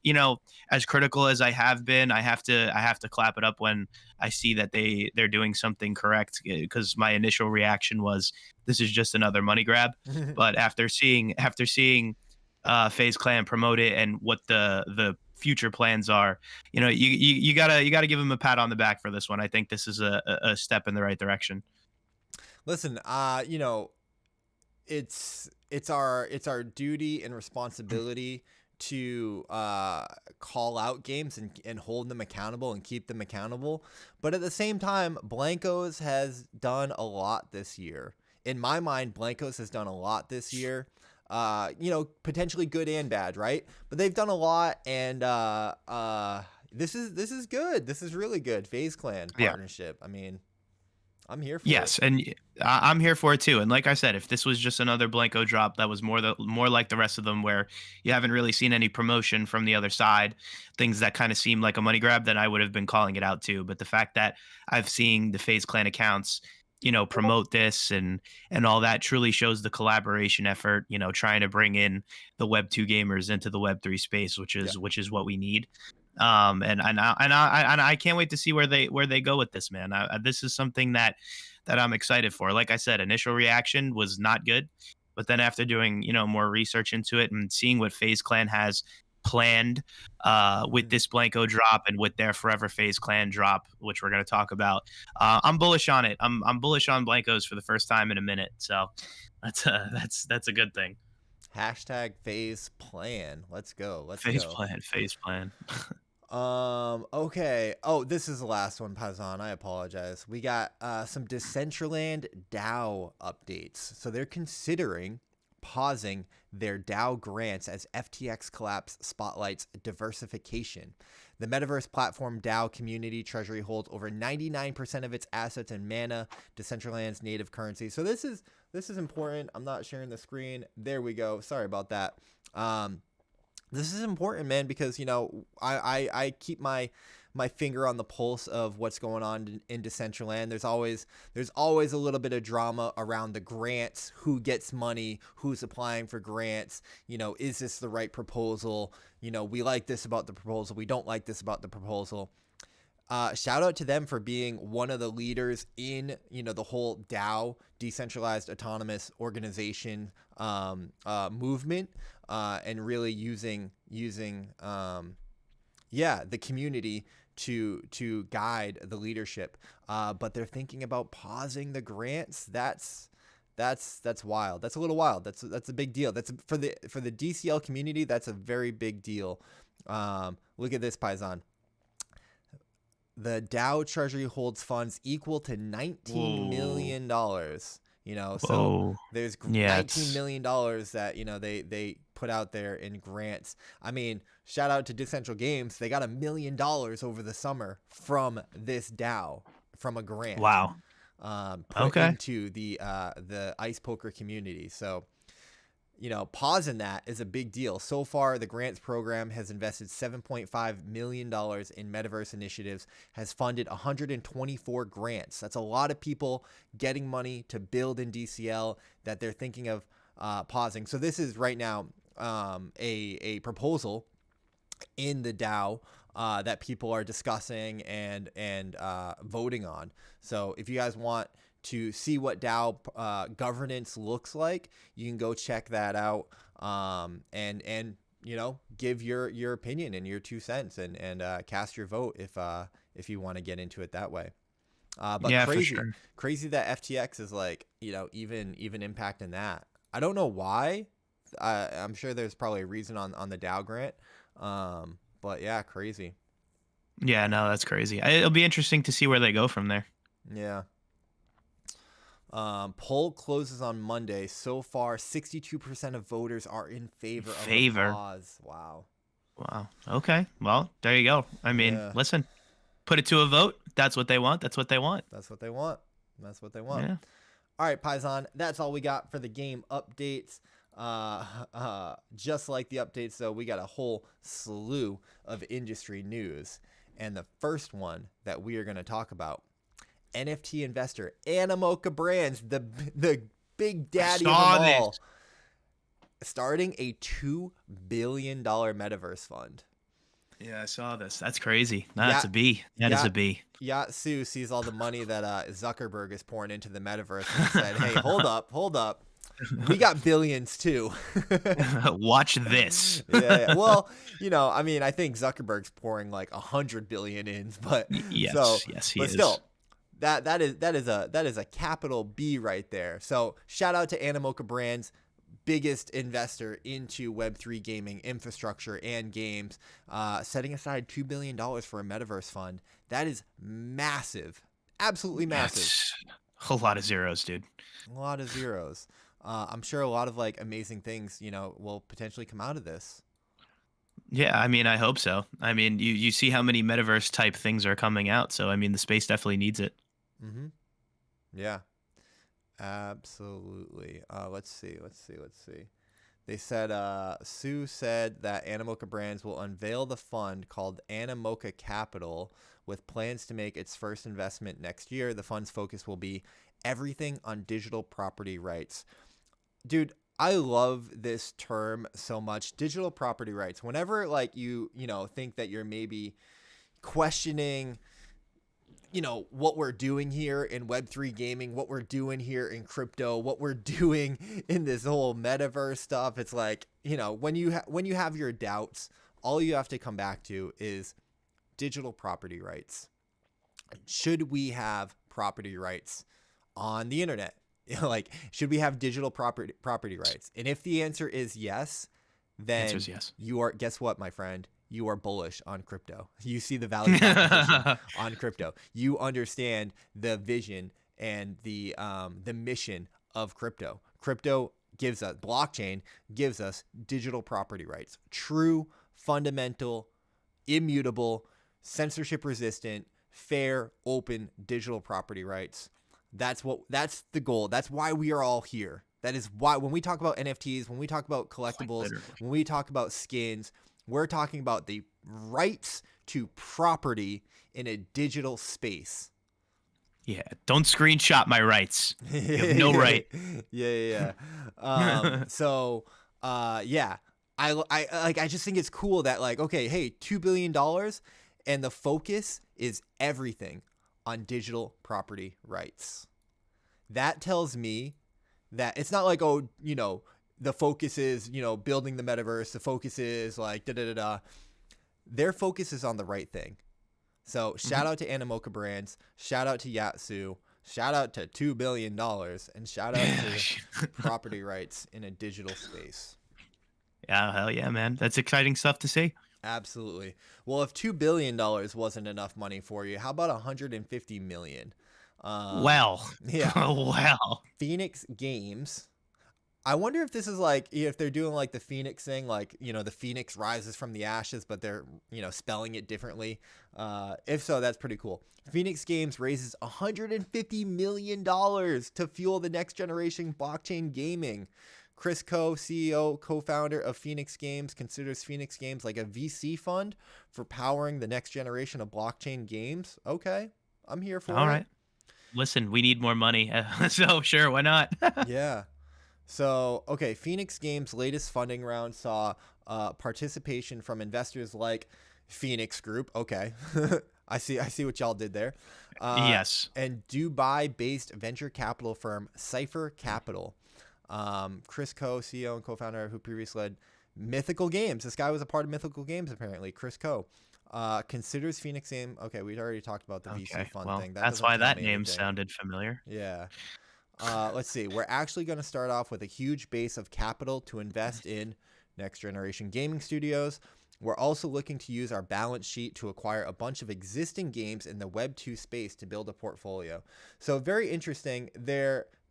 as critical as I have been, I have to clap it up when I see that they're doing something correct, because my initial reaction was, this is just another money grab. But after seeing FazeClan promote it and what the future plans are, you gotta give him a pat on the back for this one. I think this is a step in the right direction. Listen, it's our duty and responsibility to call out games and hold them accountable and keep them accountable. But at the same time, Blankos has done a lot this year. In my mind, Blankos has done a lot this year. Potentially good and bad, right? But they've done a lot, and this is good. This is really good. FazeClan partnership. I mean, I'm here for it. Yes, and I'm here for it too. And like I said, if this was just another Blanko drop that was more like the rest of them, where you haven't really seen any promotion from the other side, things that kind of seem like a money grab, then I would have been calling it out too. But the fact that I've seen the FazeClan accounts promote this and all that truly shows the collaboration effort, trying to bring in the Web 2 gamers into the Web 3 space, which is what we need. And I can't wait to see where they go with this, man. This is something that I'm excited for. Like I said, initial reaction was not good, but then after doing, more research into it and seeing what FazeClan has planned with this Blanko drop and with their Forever FazeClan drop, which we're going to talk about, I'm bullish on it. I'm bullish on Blankos for the first time in a minute, so that's a good thing. Hashtag FazePlan. Let's go. FazePlan. Okay. Oh, this is the last one, Paisan. I apologize. We got some Decentraland DAO updates. So they're considering pausing their DAO grants as FTX collapse spotlights diversification. The metaverse platform DAO community treasury holds over 99% of its assets in Mana, Decentraland's native currency. So this is important. I'm not sharing the screen. There we go. Sorry about that. This is important, man, because I keep my finger on the pulse of what's going on in Decentraland. There's always a little bit of drama around the grants, who gets money, who's applying for grants, is this the right proposal? We like this about the proposal, we don't like this about the proposal. Shout out to them for being one of the leaders in the whole DAO, decentralized autonomous organization movement, and really using the community to guide the leadership. But they're thinking about pausing the grants. That's wild. That's a little wild. That's a big deal. That's for the DCL community. That's a very big deal. Look at this, Paisan. The DAO treasury holds funds equal to $19 million. So there's $19 million that they put out there in grants. I mean, shout out to Dcentral Games. They got $1 million over the summer from this DAO, from a grant. Wow. Put into the ice poker community. So, pausing that is a big deal. So far, the grants program has invested $7.5 million in metaverse initiatives, has funded 124 grants. That's a lot of people getting money to build in DCL that they're thinking of pausing. So this is right now a proposal in the DAO that people are discussing and voting on. So if you guys want to see what DAO governance looks like, you can go check that out, and give your opinion and your 2 cents and cast your vote if you want to get into it that way. But yeah, crazy, for sure. crazy that FTX is like, even impacting that. I don't know why. I'm sure there's probably a reason on the DAO grant. But yeah, crazy. Yeah, no, that's crazy. It'll be interesting to see where they go from there. Yeah. Poll closes on Monday. So far, 62% of voters are in favor of the pause. Wow. Okay. Well, there you go. I mean, listen, put it to a vote. That's what they want. That's what they want. Yeah. All right, Paisan. That's all we got for the game updates. Just like the updates, though, we got a whole slew of industry news. And the first one that we are going to talk about, NFT investor Animoca Brands, the big daddy of them all, starting a $2 billion metaverse fund. Yeah, I saw this. That's crazy. That's a B. That is a B. Yatsu sees all the money that Zuckerberg is pouring into the metaverse and said, hey, hold up. We got billions too. Watch this. Yeah. Well, I mean, I think Zuckerberg's pouring like 100 billion in, but yes, he is. Still, that is a capital B right there. So shout out to Animoca Brands, biggest investor into Web3 gaming infrastructure and games, setting aside $2 billion for a metaverse fund. That is massive. Absolutely massive. That's a lot of zeros, dude. A lot of zeros. I'm sure a lot of like amazing things, will potentially come out of this. Yeah, I mean, I hope so. I mean, you see how many metaverse type things are coming out. So, I mean, the space definitely needs it. Mm-hmm. Yeah, absolutely. Let's see. They said, Sue said that Animoca Brands will unveil the fund called Animoca Capital with plans to make its first investment next year. The fund's focus will be everything on digital property rights. Dude, I love this term so much. Digital property rights. Whenever like you think that you're maybe questioning, what we're doing here in Web3 gaming, what we're doing here in crypto, what we're doing in this whole metaverse stuff, it's like, when you have your doubts, all you have to come back to is digital property rights. Should we have property rights on the internet? Like, should we have digital property rights? And if the answer is yes, then yes. You are, guess what, my friend? You are bullish on crypto. You see the value proposition on crypto. You understand the vision and the mission of crypto. Blockchain gives us digital property rights. True, fundamental, immutable, censorship resistant, fair, open digital property rights. That's the goal. That's why we are all here. That is why when we talk about NFTs, when we talk about collectibles, when we talk about skins, we're talking about the rights to property in a digital space. Yeah, don't screenshot my rights. You have no right. Yeah. I just think it's cool that like, okay, hey, $2 billion and the focus is everything on digital property rights. That tells me that it's not like, the focus is, building the metaverse. The focus is like, Their focus is on the right thing. So shout out to Animoca Brands. Shout out to Yatsu. Shout out to $2 billion. And shout out to property rights in a digital space. Yeah, hell yeah, man. That's exciting stuff to see. Absolutely. Well, if $2 billion wasn't enough money for you, how about $150 million? Yeah. Well. Fenix Games. I wonder if this is like, if they're doing like the Phoenix thing, like, the Phoenix rises from the ashes, but they're, spelling it differently. If so, that's pretty cool. Fenix Games raises $150 million to fuel the next generation blockchain gaming. Chris Ko, CEO, co-founder of Fenix Games, considers Fenix Games like a VC fund for powering the next generation of blockchain games. Okay, I'm here for it. All right. Listen, we need more money, so sure, why not? Yeah. So, okay, Fenix Games' latest funding round saw participation from investors like Phoenix Group. Okay. I see what y'all did there. Yes. And Dubai-based venture capital firm Cypher Capital. Chris Coe, CEO and co-founder who previously led Mythical Games. This guy was a part of Mythical Games, apparently. Chris Coe. Considers Phoenix Game. Okay, we'd already talked about the VC fund thing. That's why that name sounded familiar. Yeah. Let's see. We're actually going to start off with a huge base of capital to invest in next generation gaming studios. We're also looking to use our balance sheet to acquire a bunch of existing games in the Web 2 space to build a portfolio. So very interesting.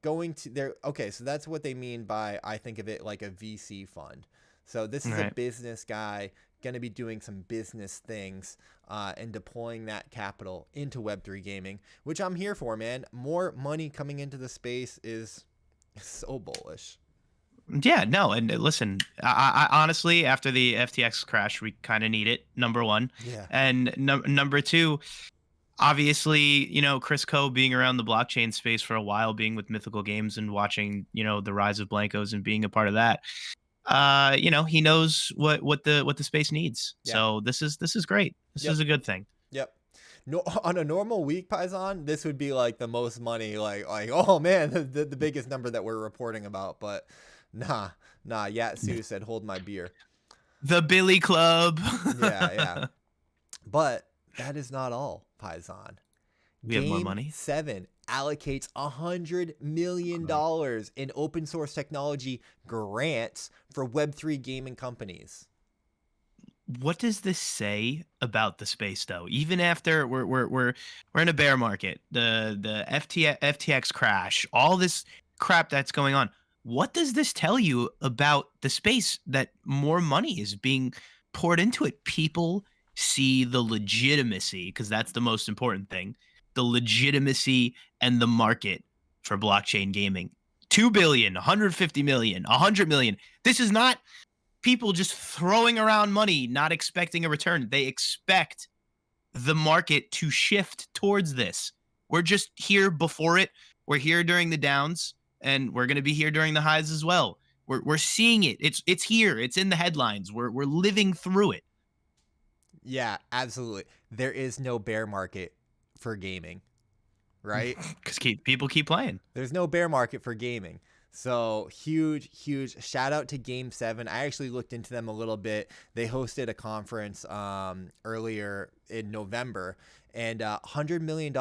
Okay, so that's what they mean by, I think of it like a VC fund. So this is a business guy going to be doing some business things and deploying that capital into Web3 gaming, which I'm here for, man. More money coming into the space is so bullish. Yeah, no, and listen, I honestly, after the FTX crash, we kind of need it, number one. Yeah. And number two, obviously, you know, Chris Coe being around the blockchain space for a while, being with Mythical Games and watching, you know, the rise of Blankos and being a part of that, you know, he knows what the space needs. Yeah. So this is great. This is a good thing. Yep. No, on a normal week, Paisan, this would be like the most money, like oh man, the biggest number that we're reporting about, but nah. Yatsu said, "Hold my beer." The Billy Club. yeah. But that is not all, Paisan. We have more money. Game 7 allocates $100 million in open source technology grants for Web3 gaming companies. What does this say about the space, though? Even after we're in a bear market, the FTX crash, all this crap that's going on. What does this tell you about the space that more money is being poured into it? People see the legitimacy, because that's the most important thing, the legitimacy and the market for blockchain gaming. 2 billion, 150 million, 100 million. This is not people just throwing around money, not expecting a return. They expect the market to shift towards this. We're just here before it. We're here during the downs, and we're going to be here during the highs as well. We're seeing it. It's here. It's in the headlines. We're living through it. Yeah, absolutely. There is no bear market for gaming, right? Because people keep playing. There's no bear market for gaming. So huge shout out to Game 7. I actually looked into them a little bit. They hosted a conference earlier in November, and $100 million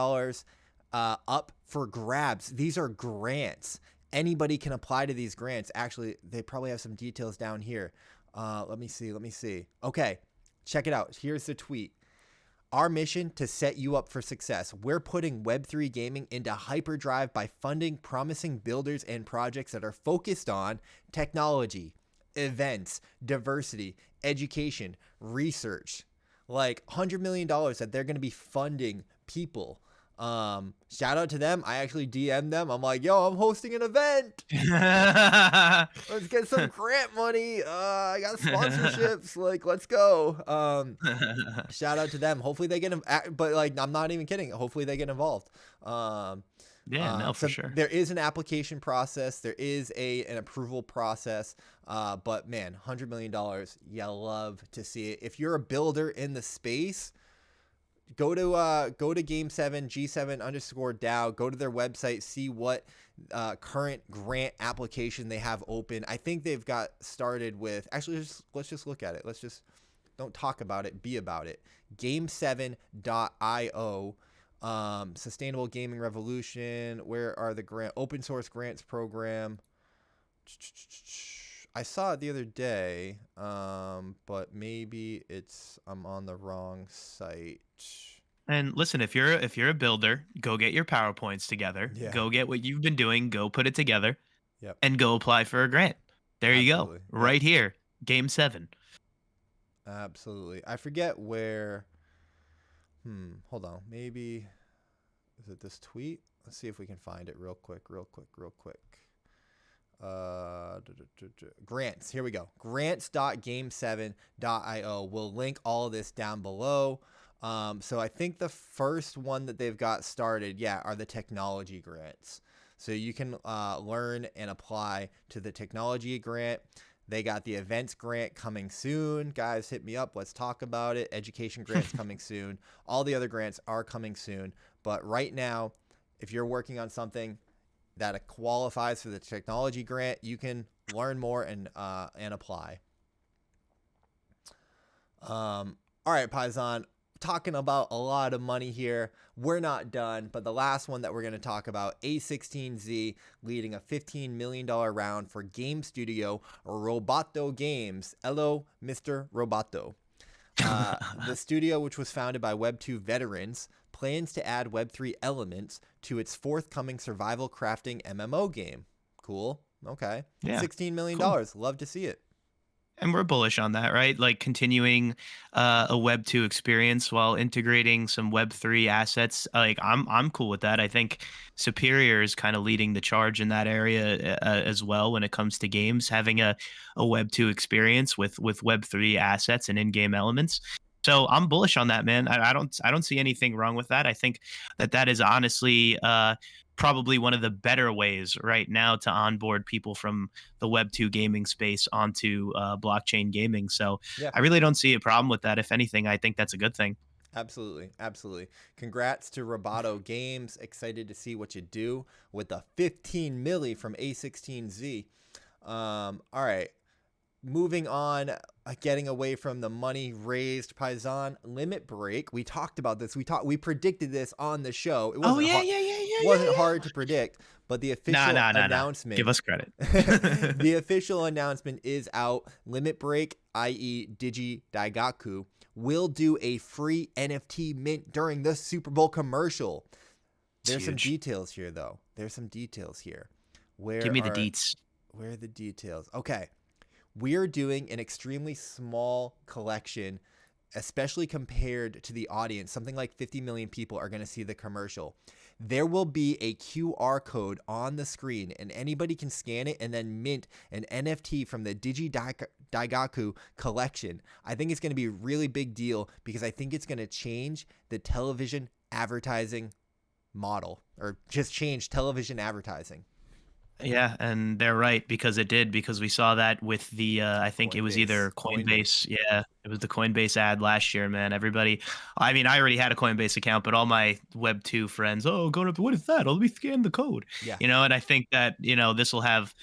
up for grabs. These are grants. Anybody can apply to these grants. Actually, they probably have some details down here. Let me see. Okay, check it out. Here's the tweet. Our mission to set you up for success. We're putting Web3 gaming into hyperdrive by funding promising builders and projects that are focused on technology, events, diversity, education, research. Like $100 million that they're going to be funding people. Shout out to them. I actually DM'd them. I'm like, yo, I'm hosting an event. Let's get some grant money. I got sponsorships. Like, let's go. Shout out to them. Hopefully they get but like, I'm not even kidding. Hopefully they get involved. For sure. There is an application process. There is an approval process. But man, $100 million. You love to see it. If you're a builder in the space, go to Game 7 G7_DAO. Go to their website, see what current grant application they have open. I think they've got started with, actually, let's just look at it. Let's just don't talk about it, be about it. Game7.io, Sustainable Gaming Revolution. Where are the open source grants program? I saw it the other day, but maybe I'm on the wrong site. And listen, if you're a builder, go get your PowerPoints together. Yeah. Go get what you've been doing. Go put it together. Yep. And go apply for a grant. There Absolutely. You go. Right here, Game 7. Absolutely. I forget where. Hold on. Maybe is it this tweet? Let's see if we can find it real quick. Grants. Here we go. Grants.game7.io. We'll link all of this down below. So I think the first one that they've got started, are the technology grants. So you can learn and apply to the technology grant. They got the events grant coming soon. Guys, hit me up. Let's talk about it. Education grants coming soon. All the other grants are coming soon. But right now, if you're working on something that qualifies for the technology grant, you can learn more and apply. All right, Paisan, talking about a lot of money here. We're not done, but the last one that we're going to talk about, A16Z leading a $15 million round for game studio Roboto Games. Hello, Mr. Roboto. The studio, which was founded by Web2 veterans, plans to add Web3 elements to its forthcoming survival crafting MMO game. Cool. Okay. Yeah, $16 million. Cool. Love to see it. And we're bullish on that, right? Like continuing a Web 2 experience while integrating some Web 3 assets. Like I'm cool with that. I think Superior is kind of leading the charge in that area as well when it comes to games, having a Web 2 experience with Web 3 assets and in-game elements. So I'm bullish on that, man. I don't see anything wrong with that. I think that is honestly probably one of the better ways right now to onboard people from the Web 2 gaming space onto blockchain gaming. So yeah. I really don't see a problem with that. If anything, I think that's a good thing. Absolutely. Absolutely. Congrats to Roboto Games. Excited to see what you do with the 15 milli from A16Z. All right. Moving on, getting away from the money raised, Paisan, limit break. We talked about this. We predicted this on the show. It wasn't wasn't hard to predict, but the official announcement. Give us credit. The official announcement is out. Limit break, i.e. Digi Daigaku, will do a free NFT mint during the Super Bowl commercial. There's some details here, though. Give me the deets. Where are the details? Okay. We're doing an extremely small collection, especially compared to the audience. Something like 50 million people are going to see the commercial. There will be a QR code on the screen, and anybody can scan it and then mint an NFT from the Digi Daigaku collection. I think it's going to be a really big deal because I think it's going to change the television advertising model, or just change television advertising. Yeah, and they're right, because we saw that with the I think Coinbase. It was either Coinbase. Yeah, it was the Coinbase ad last year, man. Everybody, I mean, I already had a Coinbase account, but all my Web 2 friends, what is that? Let me scan the code. Yeah. And I think that, this will have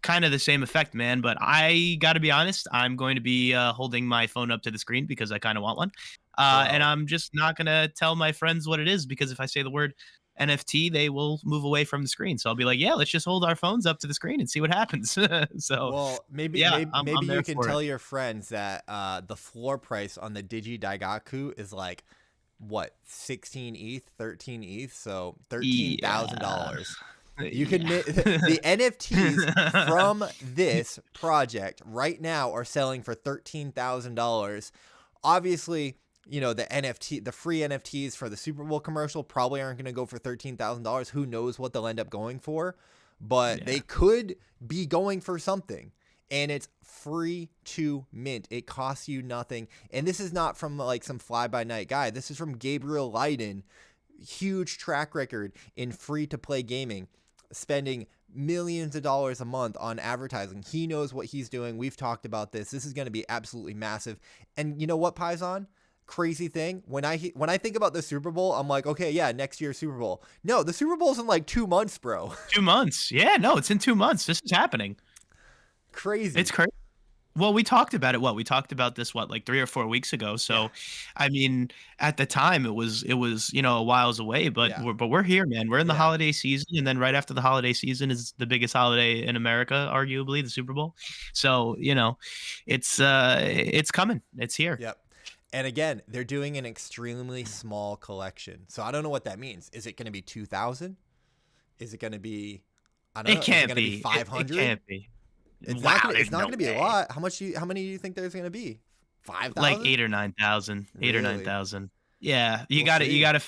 kind of the same effect, man. But I got to be honest, I'm going to be holding my phone up to the screen because I kind of want one. And I'm just not going to tell my friends what it is, because if I say the word NFT, they will move away from the screen. So I'll be like, yeah, let's just hold our phones up to the screen and see what happens. Maybe you can tell your friends that the floor price on the Digi Daigaku is like, what, 16 ETH, 13 ETH, so $13,000. You can the NFTs from this project right now are selling for $13,000. Obviously, the free NFTs for the Super Bowl commercial probably aren't going to go for $13,000. Who knows what they'll end up going for, but they could be going for something. And it's free to mint. It costs you nothing. And this is not from like some fly-by-night guy. This is from Gabriel Leiden. Huge track record in free-to-play gaming, spending millions of dollars a month on advertising. He knows what he's doing. We've talked about this. This is going to be absolutely massive. And you know what, Paisan? Crazy thing, when I think about the Super Bowl, I'm like, okay, yeah, next year's Super Bowl. No, the Super Bowl's in like 2 months, bro. 2 months. Yeah, no, it's in 2 months. This is happening. Crazy. It's crazy. Well, we talked about it. We talked about this like 3 or 4 weeks ago. So, yeah. I mean, at the time it was a whiles away, but we're here, man. We're in the holiday season, and then right after the holiday season is the biggest holiday in America, arguably, the Super Bowl. So, it's coming. It's here. Yep. And again, they're doing an extremely small collection. So I don't know what that means. Is it going to be 2,000? Is it going to be, I don't know, is it going to be 500? It can't be. It's not going to be a lot. How many do you think there's going to be? 5,000? Like 8,000 or 9,000. Really? 8,000 or 9,000. Yeah, you got to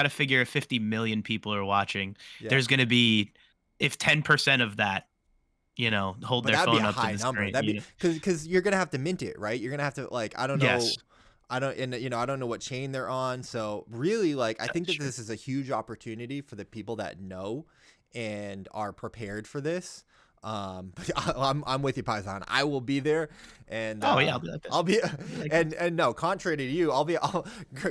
figure 50 million people are watching. Yeah. There's going to be, if 10% of that, hold their phone up to the screen. That'd be because you're going to have to mint it, right? You're going to have to, like, I don't know. Yes. I don't know what chain they're on. So really, like, I think that this is a huge opportunity for the people that know and are prepared for this. I'm with you, Paisan. I will be there, and I'll be and no, contrary to you,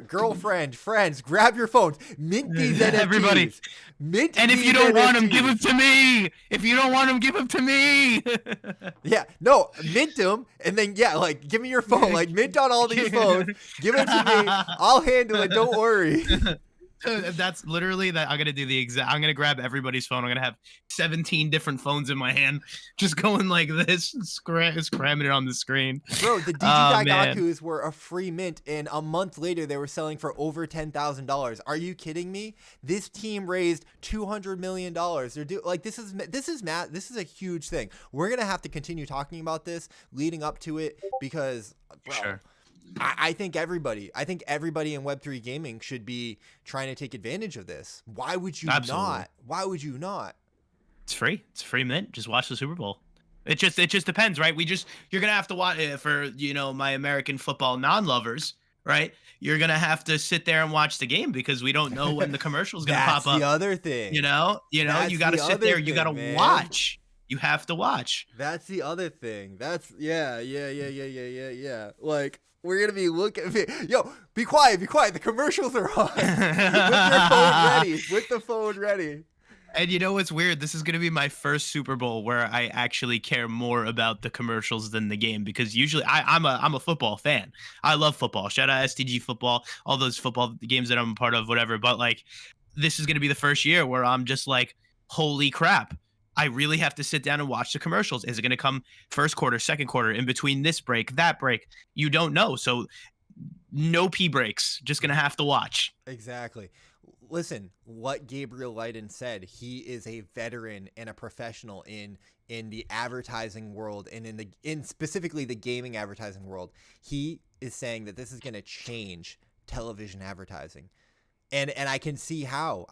girlfriend, friends, grab your phones, mint these NFTs. Everybody, mint. And if you don't want them, give them to me. If you don't want them, give them to me. Yeah, no, mint them, and then like give me your phone, like mint on all these phones, give it to me. I'll handle it. Don't worry. That's literally that. I'm gonna grab everybody's phone. I'm gonna have 17 different phones in my hand, just going like this, cramming it on the screen. Bro, the Digidaigakus were a free mint, and a month later they were selling for over $10,000. Are you kidding me? This team raised $200 million. This is a huge thing. We're gonna have to continue talking about this leading up to it because, bro. Sure. I think everybody in Web3 gaming should be trying to take advantage of this. Why would you not? Why would you not? It's free. It's free mint. Just watch the Super Bowl. It just depends, right? You're gonna have to watch it for my American football non-lovers, right? You're gonna have to sit there and watch the game because we don't know when the commercial's gonna pop up. That's the other thing. You gotta sit there. You gotta watch. You have to watch. That's the other thing. That's yeah. Like. We're going to be looking. Yo, be quiet. The commercials are on. With the phone ready. And you know what's weird? This is going to be my first Super Bowl where I actually care more about the commercials than the game, because usually I'm a football fan. I love football. Shout out STG football, all those football games that I'm a part of, whatever. But like, this is going to be the first year where I'm just like, holy crap. I really have to sit down and watch the commercials. Is it going to come first quarter, second quarter, in between this break, that break? You don't know. So no pee breaks. Just going to have to watch. Exactly. Listen, what Gabriel Leiden said, he is a veteran and a professional in the advertising world and in specifically the gaming advertising world. He is saying that this is going to change television advertising. And I can see how.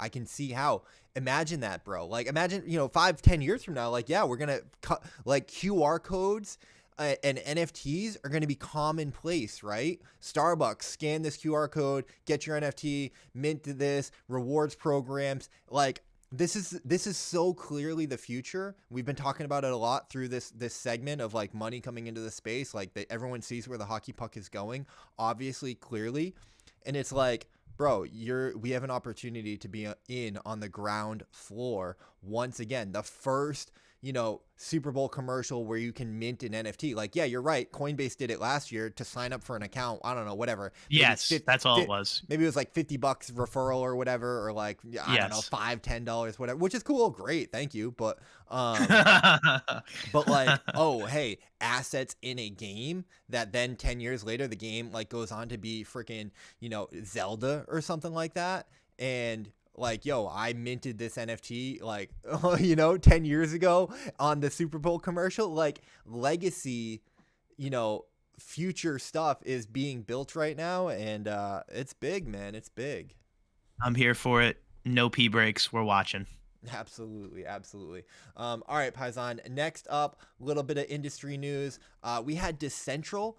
Imagine that, bro. Like, imagine, 5-10 years from now, like, yeah, we're going to cut, like, QR codes and NFTs are going to be commonplace, right? Starbucks, scan this QR code, get your NFT, mint this, rewards programs. Like, this is so clearly the future. We've been talking about it a lot through this segment of, like, money coming into the space. Like, everyone sees where the hockey puck is going, obviously, clearly. And it's like, bro, we have an opportunity to be in on the ground floor once again. The first, Super Bowl commercial where you can mint an NFT. Like, yeah, you're right. Coinbase did it last year to sign up for an account. I don't know, whatever. Yes, that's all it was. Maybe it was like $50 referral or whatever, or like, I don't know, $5, $10, whatever, which is cool. Great. Thank you. But, but like, oh, hey, assets in a game that then 10 years later, the game like goes on to be freaking, Zelda or something like that. And like, yo, I minted this NFT like, 10 years ago on the Super Bowl commercial. Like, legacy, future stuff is being built right now. And it's big, man. It's big. I'm here for it. No pee breaks. We're watching. Absolutely. All right, Paisan. Next up, a little bit of industry news. We had Dcentral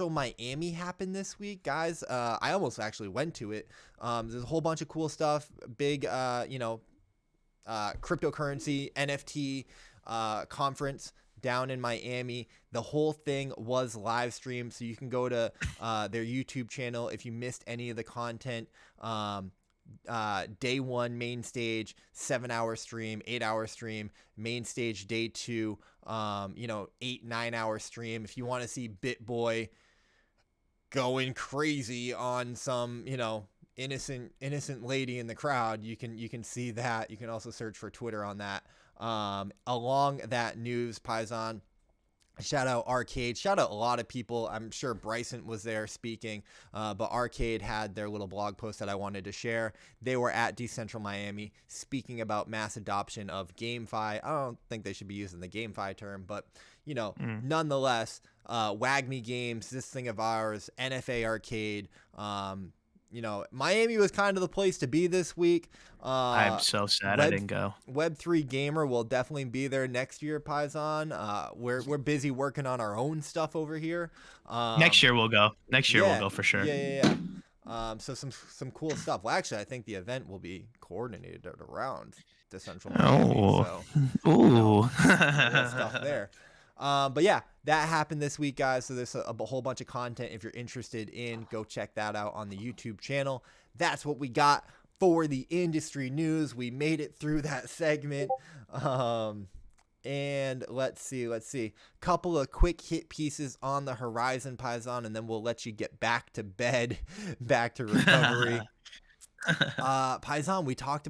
Miami happen this week, guys. I almost actually went to it. There's a whole bunch of cool stuff. Big, cryptocurrency NFT conference down in Miami. The whole thing was live streamed, so you can go to their YouTube channel if you missed any of the content. Day 1 main stage 7-hour stream, 8-hour stream, main stage day 2 8-9 hour stream. If you want to see BitBoy going crazy on some innocent lady in the crowd, you can see that. You can also search for Twitter on that. Along that news, Paisan, shout out Arcade. Shout out a lot of people. I'm sure Bryson was there speaking, but Arcade had their little blog post that I wanted to share. They were at Dcentral Miami speaking about mass adoption of GameFi. I don't think they should be using the GameFi term, but, nonetheless, WAGMI Games, this thing of ours, NFA Arcade, Miami was kind of the place to be this week. I'm so sad I didn't go. Web3 Gamer will definitely be there next year, Paisan. We're busy working on our own stuff over here. Next year we'll go. We'll go for sure. Yeah. So some cool stuff. Well, actually, I think the event will be coordinated around Dcentral Miami. So, ooh, stuff there. But yeah, that happened this week, guys. So there's a whole bunch of content. If you're interested in, go check that out on the YouTube channel. That's what we got for the industry news. We made it through that segment. And let's see. Couple of quick hit pieces on the horizon, Paisan, and then we'll let you get back to bed, back to recovery. Paisan,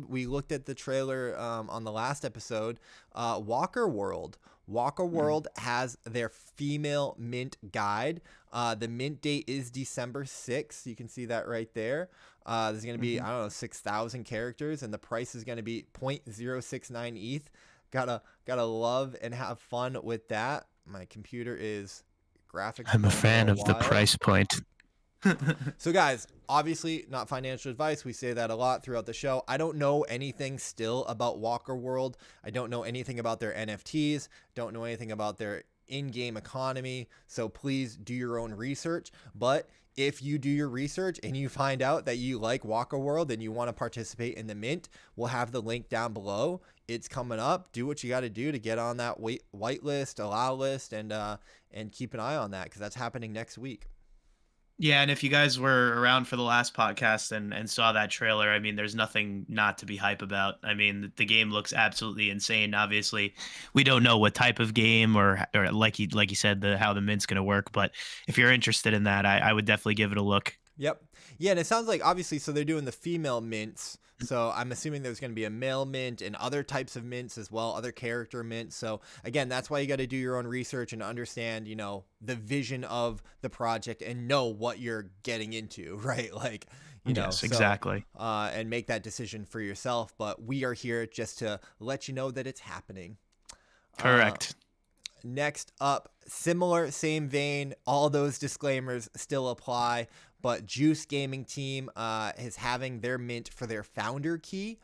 we looked at the trailer on the last episode. Walker World has their female mint guide. The mint date is December 6th. You can see that right there. There's going to be, 6,000 characters, and the price is going to be 0.069 ETH. Gotta love and have fun with that. My computer is graphics. I'm a fan of the price point. So guys, obviously not financial advice. We say that a lot throughout the show. I don't know anything still about Walker World. I don't know anything about their NFTs. Don't know anything about their in-game economy. So please do your own research. But if you do your research and you find out that you like Walker World and you want to participate in the mint, we'll have the link down below. It's coming up. Do what you got to do to get on that whitelist, allow list, and keep an eye on that because that's happening next week. Yeah, and if you guys were around for the last podcast and saw that trailer, I mean, there's nothing not to be hype about. I mean, the game looks absolutely insane. Obviously, we don't know what type of game or like you said, how the mint's going to work. But if you're interested in that, I would definitely give it a look. Yep. Yeah, and it sounds like obviously, so they're doing the female mints. So I'm assuming there's going to be a male mint and other types of mints as well, other character mints. So again, that's why you got to do your own research and understand, the vision of the project and know what you're getting into, right? Like, yes, exactly. And make that decision for yourself. But we are here just to let you know that it's happening. Correct. Next up, same vein, all those disclaimers still apply, but Juice Gaming Team is having their mint for their founder key,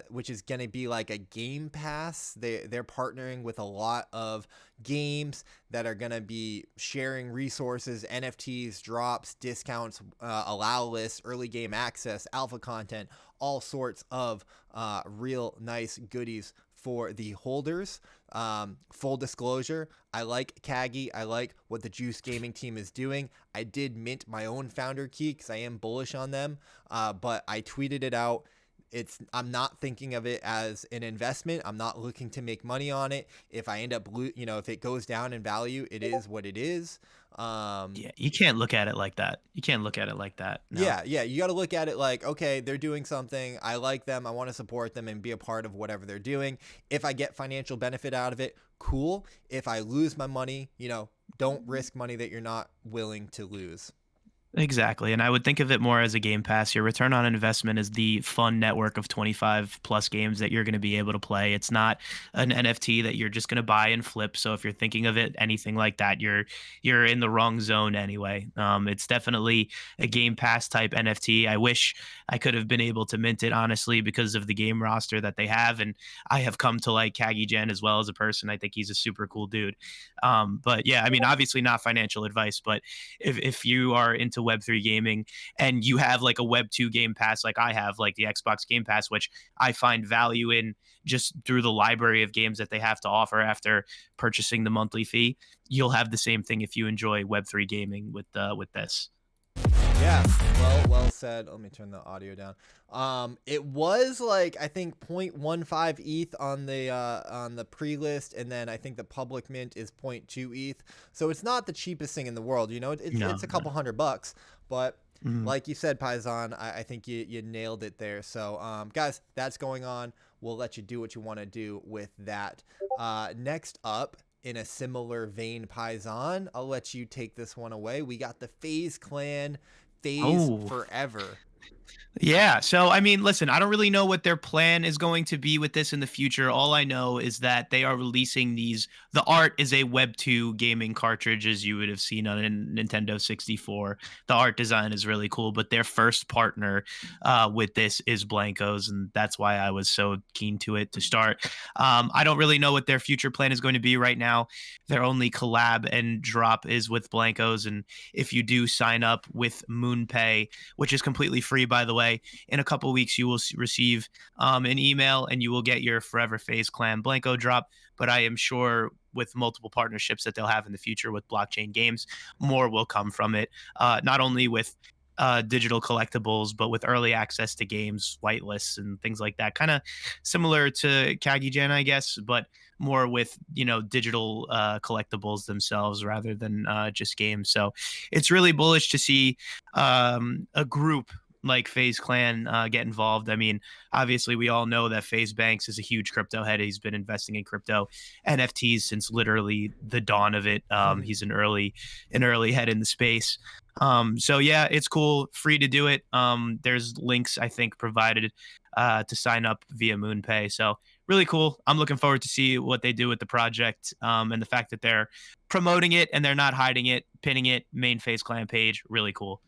which is going to be like a game pass. They're partnering with a lot of games that are going to be sharing resources, NFTs, drops, discounts, allow lists, early game access, alpha content, all sorts of real nice goodies for the holders. Full disclosure, I like Kagi. I like what the Juice Gaming Team is doing. I did mint my own founder key because I am bullish on them, but I tweeted it out. I'm not thinking of it as an investment. I'm not looking to make money on it. If I end up, if it goes down in value, it is what it is. Yeah, you can't look at it like that. No. Yeah. You got to look at it like, okay, they're doing something. I like them. I want to support them and be a part of whatever they're doing. If I get financial benefit out of it, cool. If I lose my money, don't risk money that you're not willing to lose. Exactly. And I would think of it more as a game pass. Your return on investment is the fun network of 25 plus games that you're going to be able to play. It's not an NFT that you're just going to buy and flip. So if you're thinking of it anything like that, you're in the wrong zone anyway. It's definitely a game pass type NFT. I wish I could have been able to mint it, honestly, because of the game roster that they have. And I have come to like Kagi Gen as well as a person. I think he's a super cool dude. But yeah, I mean, obviously not financial advice, but if you are into Web3 gaming and you have like a Web2 game pass like I have, like the Xbox Game Pass, which I find value in just through the library of games that they have to offer after purchasing the monthly fee, you'll have the same thing if you enjoy Web3 gaming with this. Yeah, well said. Let me turn the audio down. It was like I think 0.15 ETH on the pre-list, and then I think the public mint is 0.2 ETH. So it's not the cheapest thing in the world. It's a couple $100, but like you said, Paisan, I think you nailed it there. So guys, that's going on. We'll let you do what you want to do with that. Next up, in a similar vein, Paisan, I'll let you take this one away. We got the FazeClan Faze Forever. Yeah. So, I mean, listen, I don't really know what their plan is going to be with this in the future. All I know is that they are releasing these. The art is a Web 2 gaming cartridge, as you would have seen on a Nintendo 64. The art design is really cool, but their first partner with this is Blankos, and that's why I was so keen to it to start. I don't really know what their future plan is going to be right now. Their only collab and drop is with Blankos, and if you do sign up with MoonPay, which is completely free, by the way, in a couple weeks you will receive an email and you will get your Forever FazeClan Blanko drop. But I am sure with multiple partnerships that they'll have in the future with blockchain games, more will come from it. Not only with digital collectibles, but with early access to games, whitelists, and things like that. Kind of similar to Kagigen, I guess, but more with, you know, digital collectibles themselves rather than just games. So it's really bullish to see a group like FazeClan get involved. I mean, obviously we all know that FaZe Banks is a huge crypto head. He's been investing in crypto NFTs since literally the dawn of it. He's an early head in the space. So yeah, it's cool, free to do it. There's links I think provided to sign up via MoonPay. So really cool. I'm looking forward to see what they do with the project, and the fact that they're promoting it and they're not hiding it, pinning it, main FazeClan page. Really cool.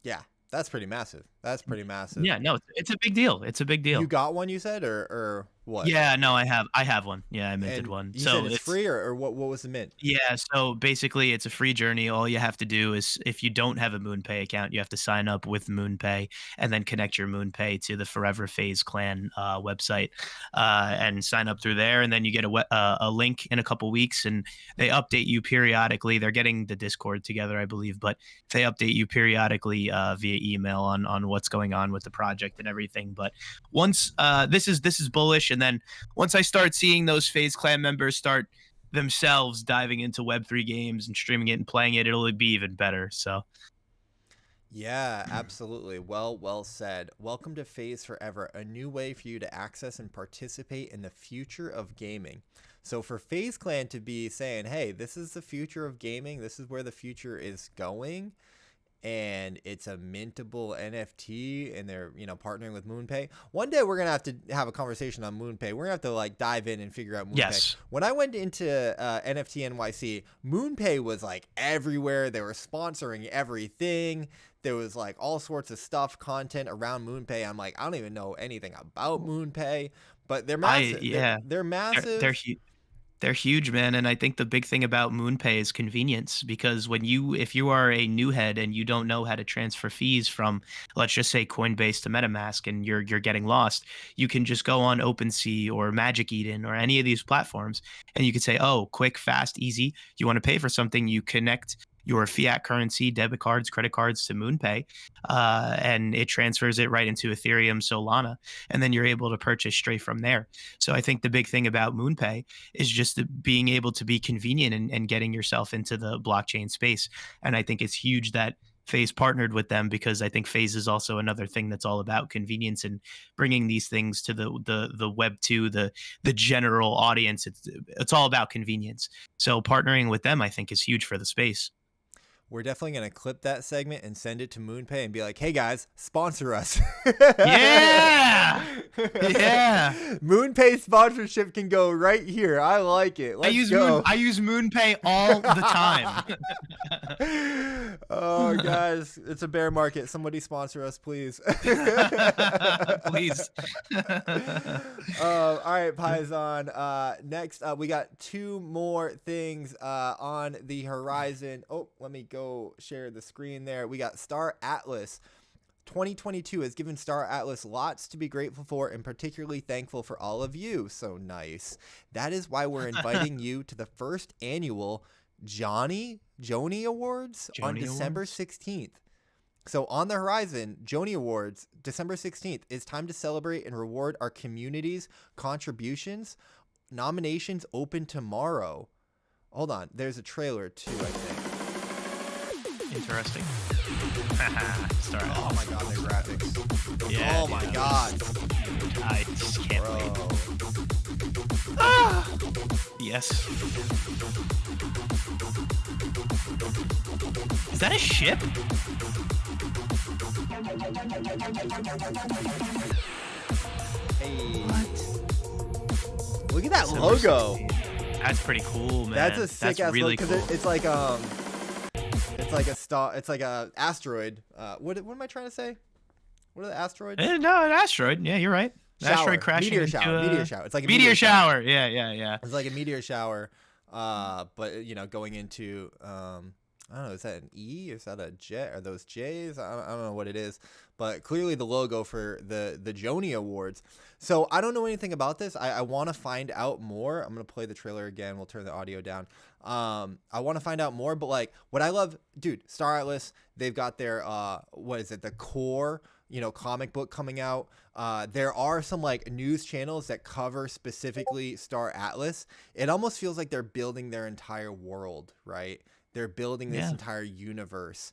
Yeah. That's pretty massive. That's pretty massive. Yeah, no, it's a big deal. It's a big deal. You got one, you said, or what? Yeah, no, I have one. Yeah, I minted one. You said it's free, or what was the mint? Yeah, so basically it's a free journey. All you have to do is, if you don't have a MoonPay account, you have to sign up with MoonPay and then connect your MoonPay to the Forever FazeClan website and sign up through there. And then you get a link in a couple weeks, and they update you periodically. They're getting the Discord together, I believe, but they update you periodically via email on what's going on with the project and everything. But once this is bullish, and then once I start seeing those FazeClan members start themselves diving into Web3 games and streaming it and playing it, it'll be even better. So yeah, absolutely. Well said. Welcome to Faze Forever, a new way for you to access and participate in the future of gaming. So for FazeClan to be saying, hey, this is the future of gaming, this is where the future is going, and it's a mintable NFT, and they're, you know, partnering with MoonPay. One day we're gonna have to have a conversation on MoonPay. We're gonna have to like dive in and figure out MoonPay. Yes. When I went into NFT NYC, MoonPay was like everywhere. They were sponsoring everything. There was like all sorts of stuff, content around MoonPay. I'm like, I don't even know anything about MoonPay, but they're massive. They're massive. They're huge, man. And I think the big thing about MoonPay is convenience, because if you are a new head and you don't know how to transfer fees from, let's just say, Coinbase to MetaMask, and you're getting lost, you can just go on OpenSea or Magic Eden or any of these platforms, and you can say, oh, quick, fast, easy. You want to pay for something, you connect your fiat currency, debit cards, credit cards to MoonPay, and it transfers it right into Ethereum, Solana, and then you're able to purchase straight from there. So I think the big thing about MoonPay is just being able to be convenient and getting yourself into the blockchain space. And I think it's huge that Faze partnered with them, because I think Faze is also another thing that's all about convenience and bringing these things to the Web 2, the general audience. It's all about convenience. So partnering with them, I think, is huge for the space. We're definitely going to clip that segment and send it to MoonPay and be like, hey guys, sponsor us. Yeah. Yeah. MoonPay sponsorship can go right here. I like it. Let's go. I use MoonPay all the time. Oh, guys, it's a bear market. Somebody sponsor us, please. Please. All right, Paisan. Next, we got two more things on the horizon. Oh, let me go share the screen there. We got Star Atlas. 2022 has given Star Atlas lots to be grateful for, and particularly thankful for all of you. So nice. That is why we're inviting you to the first annual Joni Awards on December 16th. So on the horizon, Joni Awards, December 16th, is time to celebrate and reward our community's contributions. Nominations open tomorrow. Hold on. There's a trailer too, I think. Interesting. Oh my god, the graphics. Yeah, oh my god. I just can't wait. Yes. Is that a ship? Hey. Look at that logo. That's pretty cool, man. That's a sick ass really logo cool. It's like a star. It's like a asteroid. What am I trying to say? What are the asteroids? No, an asteroid. Yeah, you're right. Asteroid crashing meteor into shower. Meteor shower. It's like a meteor shower. Yeah. It's like a meteor shower. But you know, going into I don't know, is that an E? Is that a J? Are those J's? I don't know what it is, but clearly the logo for the Joni Awards. So I don't know anything about this. I want to find out more. I'm gonna play the trailer again. We'll turn the audio down. I want to find out more, but like what I love, dude, Star Atlas. They've got their what is it? The core, you know, comic book coming out. There are some like news channels that cover specifically Star Atlas. It almost feels like they're building their entire world, right? They're building this entire universe.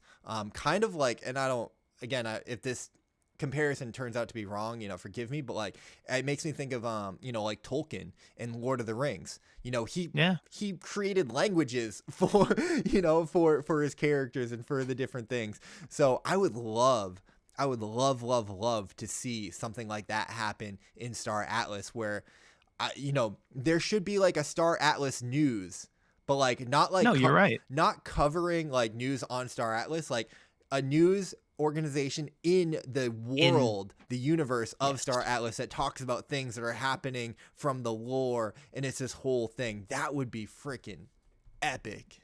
Kind of like, and I don't, again, if this comparison turns out to be wrong, you know, forgive me, but like, it makes me think of, you know, like Tolkien and Lord of the Rings. You know, he created languages for, you know, for his characters and for the different things. So I would love to see something like that happen in Star Atlas where, you know, there should be like a Star Atlas news, but like not like, no, you're right. Not covering like news on Star Atlas, like a news organization in the world, the universe of Star Atlas that talks about things that are happening from the lore. And it's this whole thing that would be freaking epic.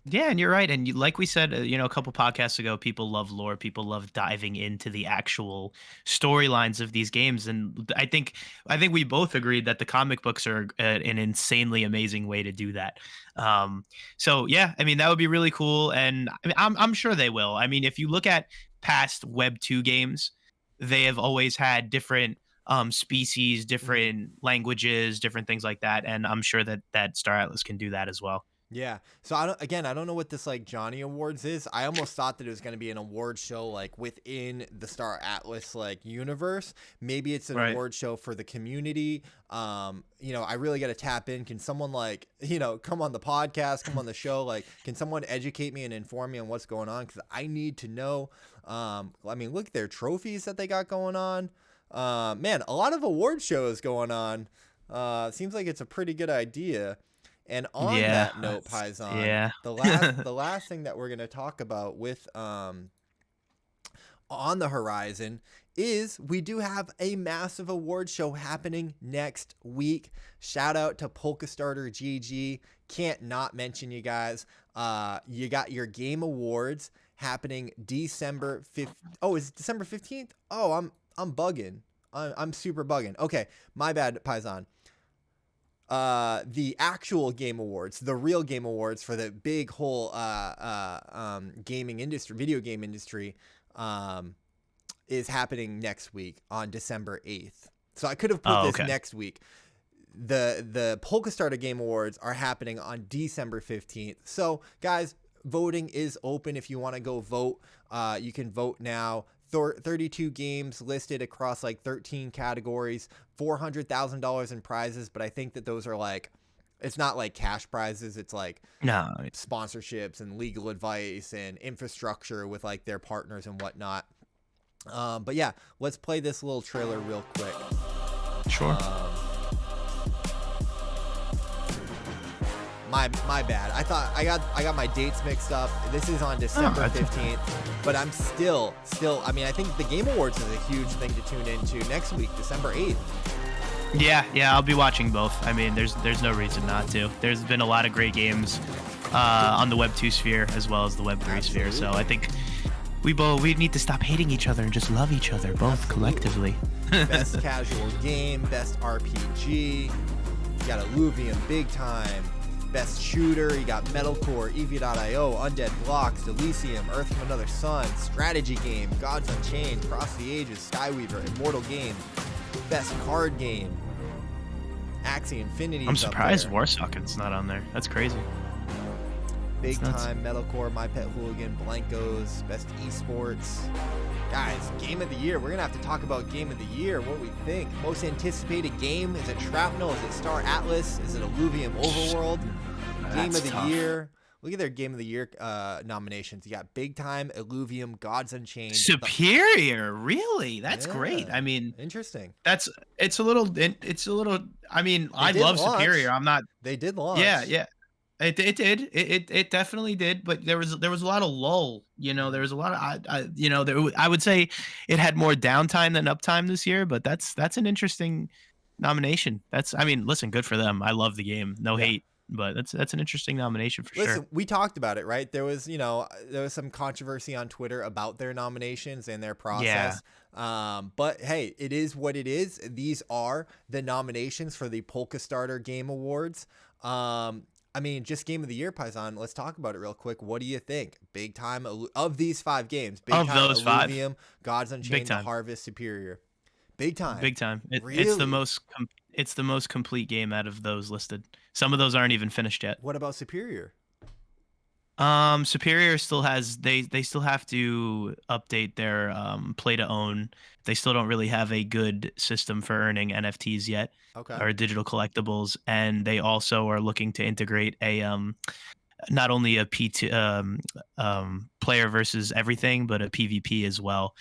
Yeah, and you're right. And like we said, you know, a couple podcasts ago, people love lore. People love diving into the actual storylines of these games. And I think we both agreed that the comic books are an insanely amazing way to do that. So yeah, I mean, that would be really cool. And I mean, I'm sure they will. I mean, if you look at past Web 2 games, they have always had different species, different languages, different things like that. And I'm sure that Star Atlas can do that as well. Yeah. So I don't know what this like Joni Awards is. I almost thought that it was going to be an award show like within the Star Atlas like universe. Maybe it's an award show for the community. You know, I really got to tap in. Can someone like, you know, come on the podcast, come on the show? Like, can someone educate me and inform me on what's going on? Because I need to know. I mean, look at their trophies that they got going on. Man, a lot of award shows going on. Seems like it's a pretty good idea. And on that note, Paisan, the last thing that we're going to talk about with on the horizon is we do have a massive award show happening next week. Shout out to Polka Starter GG. Can't not mention you guys. You got your game awards happening December 5th. Oh, is it December 15th? Oh, I'm bugging. I'm super bugging. Okay, my bad, Paisan. The actual game awards, the real game awards for the big whole gaming industry, video game industry, is happening next week on December 8th. So I could have put this next week. The Polka Starter Game Awards are happening on December 15th. So guys, voting is open. If you want to go vote, you can vote now. 32 games listed across like 13 categories, $400,000 in prizes. But I think that those are like, it's not like cash prizes. It's like sponsorships and legal advice and infrastructure with like their partners and whatnot. But yeah, let's play this little trailer real quick. Sure. My bad. I thought I got my dates mixed up. This is on December 15th, but I'm still. I mean, I think the Game Awards is a huge thing to tune into next week, December 8th. Yeah, I'll be watching both. I mean, there's no reason not to. There's been a lot of great games on the Web 2 sphere as well as the Web 3 sphere. So I think we need to stop hating each other and just love each other both collectively. Best casual game, best RPG. You got Illuvium, big time. Best shooter, you got Metalcore, Eevee.io, Undead Blocks, Elysium, Earth from Another Sun, Strategy Game, Gods Unchained, Cross the Ages, Skyweaver, Immortal Game, Best Card Game, Axie Infinity. I'm surprised Warsocket's not on there. That's crazy. Big time, Metalcore, My Pet Hooligan, Blankos, Best Esports. Guys, Game of the Year. We're going to have to talk about Game of the Year. What do we think? Most anticipated game? Is it Shrapnel? Is it Star Atlas? Is it Illuvium Overworld? Game of the Year. Look at their Game of the Year nominations. You got Big Time, Illuvium, Gods Unchained. Superior, really? That's great. I mean, interesting. It's a little. I mean, I love launch. Superior. I'm not. They did launch. Yeah. It did. It definitely did. But there was a lot of lull. You know, there was a lot of I would say it had more downtime than uptime this year. But that's an interesting nomination. I mean, listen, good for them. I love the game. No hate. But that's an interesting nomination for sure. We talked about it, right? There was some controversy on Twitter about their nominations and their process. Yeah. But hey, it is what it is. These are the nominations for the Polka Starter Game Awards. I mean, just Game of the Year, Paisan. Let's talk about it real quick. What do you think? Big Time of these 5 games. Big of Time, those Illuvium, 5, Gods Unchained, The Harvest, Superior. Big Time. Really? It's the most complete game out of those listed. Some of those aren't even finished yet. What about Superior? Superior still has they still have to update their play to own. They still don't really have a good system for earning NFTs yet, or digital collectibles, and they also are looking to integrate a not only a P2 player versus everything, but a PvP as well.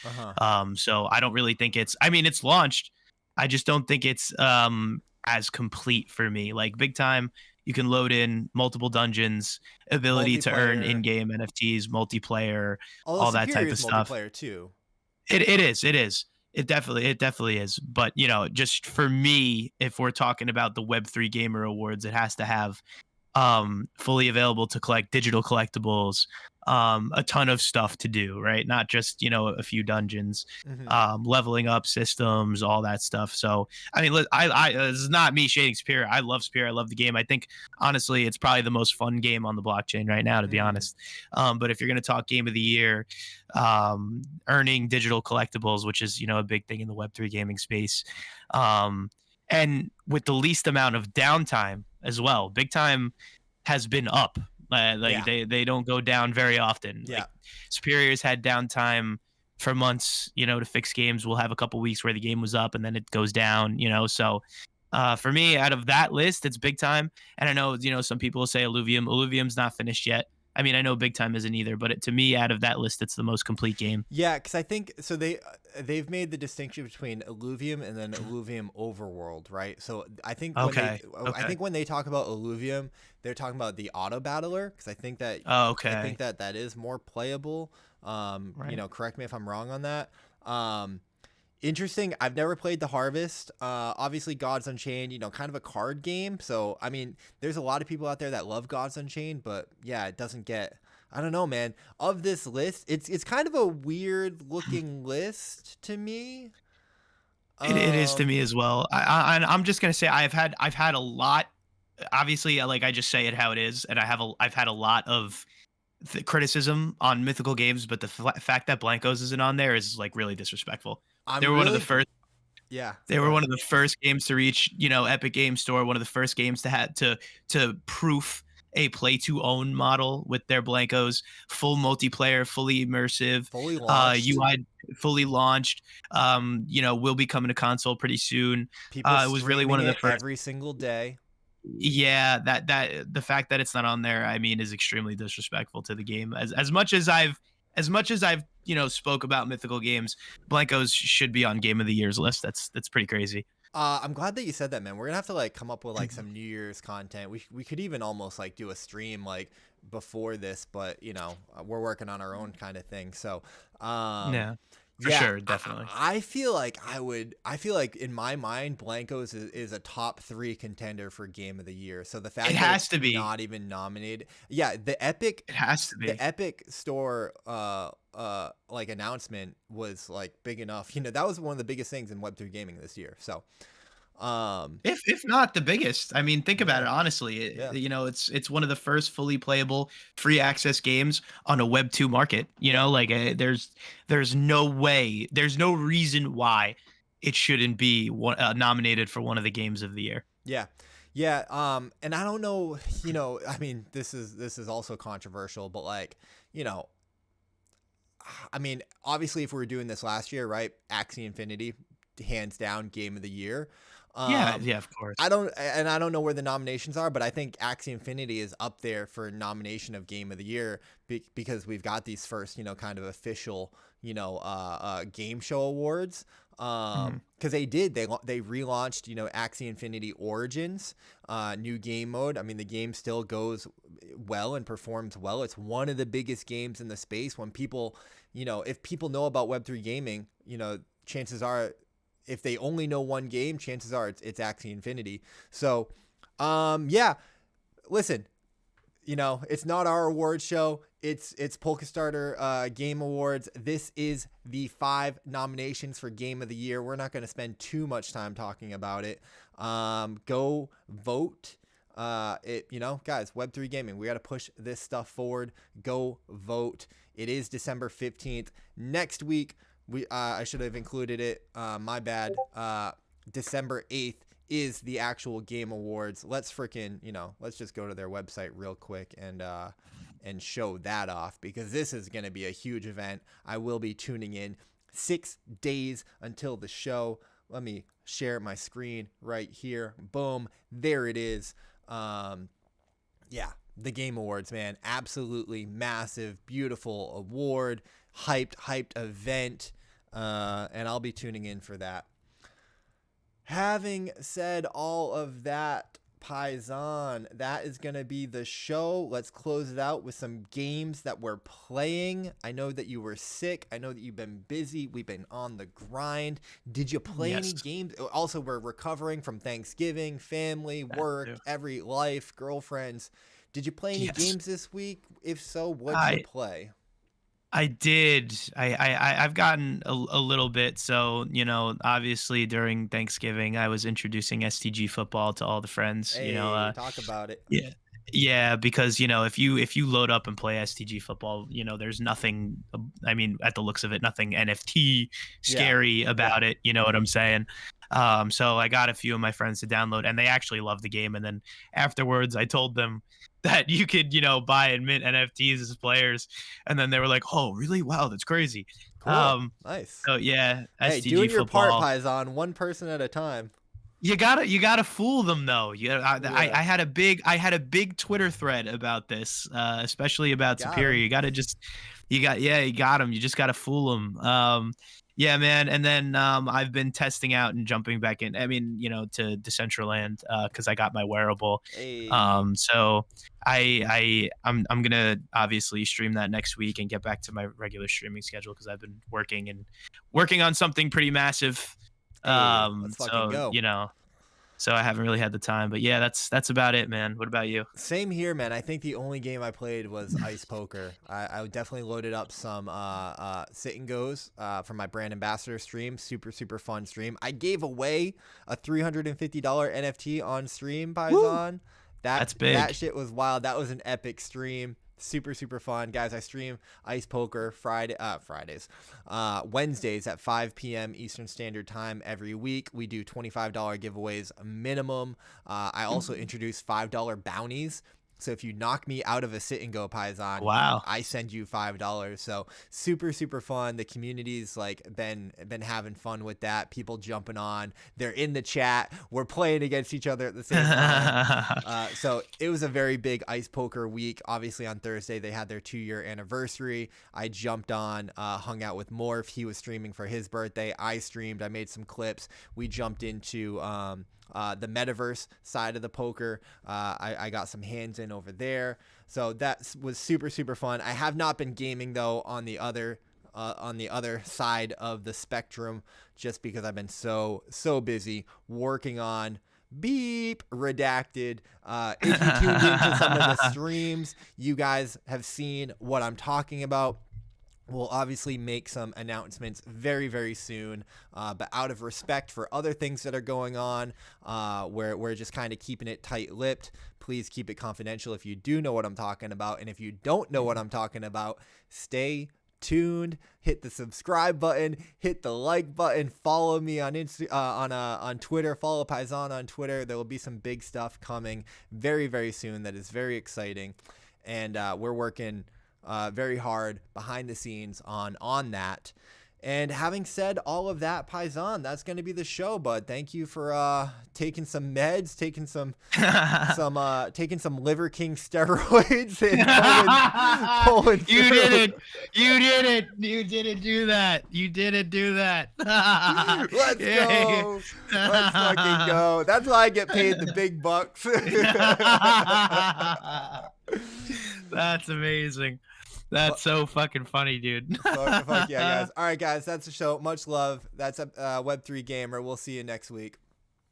So I don't really think it's launched. I just don't think it's as complete for me. Like Big Time, you can load in multiple dungeons, ability to earn in-game NFTs, multiplayer, all that type of stuff. Multiplayer too. It is. It definitely is. But just for me, if we're talking about the Web3 Gamer Awards, it has to have fully available to collect digital collectibles, a ton of stuff to do, right? Not just a few dungeons, leveling up systems, all that stuff. So I mean, I this is not me shading Superior. I love Superior. I love the game. I think honestly, it's probably the most fun game on the blockchain right now, to be honest. But if you're gonna talk Game of the Year, earning digital collectibles, which is a big thing in the Web3 gaming space, and with the least amount of downtime as well. Big Time has been up. They don't go down very often. Like, Superior's had downtime for months, to fix games. We'll have a couple weeks where the game was up and then it goes down, So for me, out of that list, it's Big Time. And I know, some people will say Illuvium. Illuvium's not finished yet. I mean, I know Big Time isn't either, but to me, out of that list, it's the most complete game. Yeah, because I think so. They've made the distinction between Illuvium and then Illuvium Overworld, right? So I think I think when they talk about Illuvium, they're talking about the auto battler, because I think that I think that is more playable. Right. Correct me if I'm wrong on that. Interesting. I've never played The Harvest. Obviously, Gods Unchained, kind of a card game. So, I mean, there's a lot of people out there that love Gods Unchained, but yeah, it doesn't get. I don't know, man. Of this list, it's kind of a weird looking list to me. It is to me as well. I'm just gonna say I've had a lot. Obviously, like I just say it how it is, and I've had a lot of criticism on Mythical Games, but the fact that Blankos isn't on there is like really disrespectful. They were one of the first. Yeah, they were one of the first games to reach, Epic Games Store. One of the first games to have to proof a play to own model with their Blankos, full multiplayer, fully immersive, fully launched. UI fully launched. Will be coming to console pretty soon. It was really one of the first every single day. Yeah, that the fact that it's not on there, I mean, is extremely disrespectful to the game. As much as I've spoke about Mythical Games, Blankos should be on Game of the Year's list. That's pretty crazy. I'm glad that you said that, man. We're gonna have to come up with some New Year's content. We could even almost do a stream before this, but we're working on our own kind of thing. So yeah. For sure, definitely. I feel like in my mind, Blankos is a top 3 contender for Game of the Year. So the fact that it's not even nominated. Yeah, the Epic it has to be. The Epic Store announcement was big enough. That was one of the biggest things in Web3 gaming this year. So if not the biggest. I mean, think about it honestly. It's one of the first fully playable free access games on a Web 2 market. There's no way, there's no reason why it shouldn't be nominated for one of the games of the year. Yeah. And I don't know, I mean, this is also controversial, but I mean, obviously if we were doing this last year, right? Axie Infinity, hands down game of the year. Yeah, of course. I don't know where the nominations are, but I think Axie Infinity is up there for nomination of Game of the Year because we've got these first, kind of official, game show awards. Because they relaunched, Axie Infinity Origins, new game mode. I mean, the game still goes well and performs well. It's one of the biggest games in the space. When people, if people know about Web3 gaming, chances are, if they only know one game, chances are it's Axie Infinity. So, listen, it's not our award show. It's Polkastarter Game Awards. This is the 5 nominations for Game of the Year. We're not going to spend too much time talking about it. Go vote. Guys, Web3 gaming. We got to push this stuff forward. Go vote. It is December 15th. Next week, I should have included it. My bad. December 8th is the actual Game Awards. Let's let's just go to their website real quick and show that off, because this is going to be a huge event. I will be tuning in 6 days until the show. Let me share my screen right here. Boom. There it is. The Game Awards, man. Absolutely massive, beautiful award. Hyped event. And I'll be tuning in for that. Having said all of that, Paisan, that is going to be the show. Let's close it out with some games that we're playing. I know that you were sick. I know that you've been busy. We've been on the grind. Did you play any games? Also, we're recovering from Thanksgiving, family, work, every life, girlfriends. Did you play any games this week? If so, what did you play? I did. I've gotten a little bit. So, obviously during Thanksgiving, I was introducing STG football to all the friends. Hey, talk about it. Yeah. Yeah, because if you load up and play STG football, there's nothing. I mean, at the looks of it, nothing NFT scary about it. You know what I'm saying? So I got a few of my friends to download, and they actually love the game. And then afterwards, I told them that you could, buy and mint NFTs as players, and then they were like, "Oh, really? Wow, that's crazy." Cool. Nice. So yeah, hey, STG doing your football. part, Paisan, one person at a time. You gotta fool them though. I had a big Twitter thread about this, especially about Superior. You got them. You just gotta fool them. Yeah, man. And then I've been testing out and jumping back in. I mean, to Decentraland because I got my wearable. Hey. So I'm gonna obviously stream that next week and get back to my regular streaming schedule because I've been working on something pretty massive. Let's fucking go. So I haven't really had the time, but yeah, that's about it, man. What about you? Same here, man. I think the only game I played was Ice Poker. I definitely loaded up some sit and goes from my brand ambassador stream. Super fun stream. I gave away a $350 NFT on stream, Paisan. That's big. That shit was wild. That was an epic stream. Super fun, guys. I stream Ice Poker Wednesdays at 5 p.m. Eastern Standard Time every week. We do $25 giveaways minimum. I also introduce $5 bounties. So if you knock me out of a sit and go, Paisan, wow, I send you $5. So super fun. The community's been having fun with that. People jumping on. They're in the chat. We're playing against each other at the same time. So it was a very big Ice Poker week. Obviously on Thursday they had their 2-year anniversary. I jumped on, hung out with Morph. He was streaming for his birthday. I streamed. I made some clips. We jumped into the metaverse side of the poker. I got some hands in over there, so that was super fun. I have not been gaming though on the other side of the spectrum, just because I've been so busy working on beep redacted. If you tuned into some of the streams, you guys have seen what I'm talking about. We'll obviously make some announcements very soon, but out of respect for other things that are going on, we're just kind of keeping it tight-lipped. Please keep it confidential if you do know what I'm talking about, and if you don't know what I'm talking about, stay tuned. Hit the subscribe button, hit the like button, follow me on on Twitter, follow Paisan on Twitter. There will be some big stuff coming very soon that is very exciting, and we're working very hard behind the scenes on that. And having said all of that, Paisan, that's going to be the show, bud. Thank you for taking some meds, taking some taking some Liver King steroids, and pulling You through. did it. You did it. You didn't do that. You didn't do that. Let's go. Let's fucking go. That's why I get paid the big bucks. That's amazing. That's so fucking funny, dude. Fuck yeah, guys. All right, guys, that's the show. Much love. That's Web3 Gamer. We'll see you next week.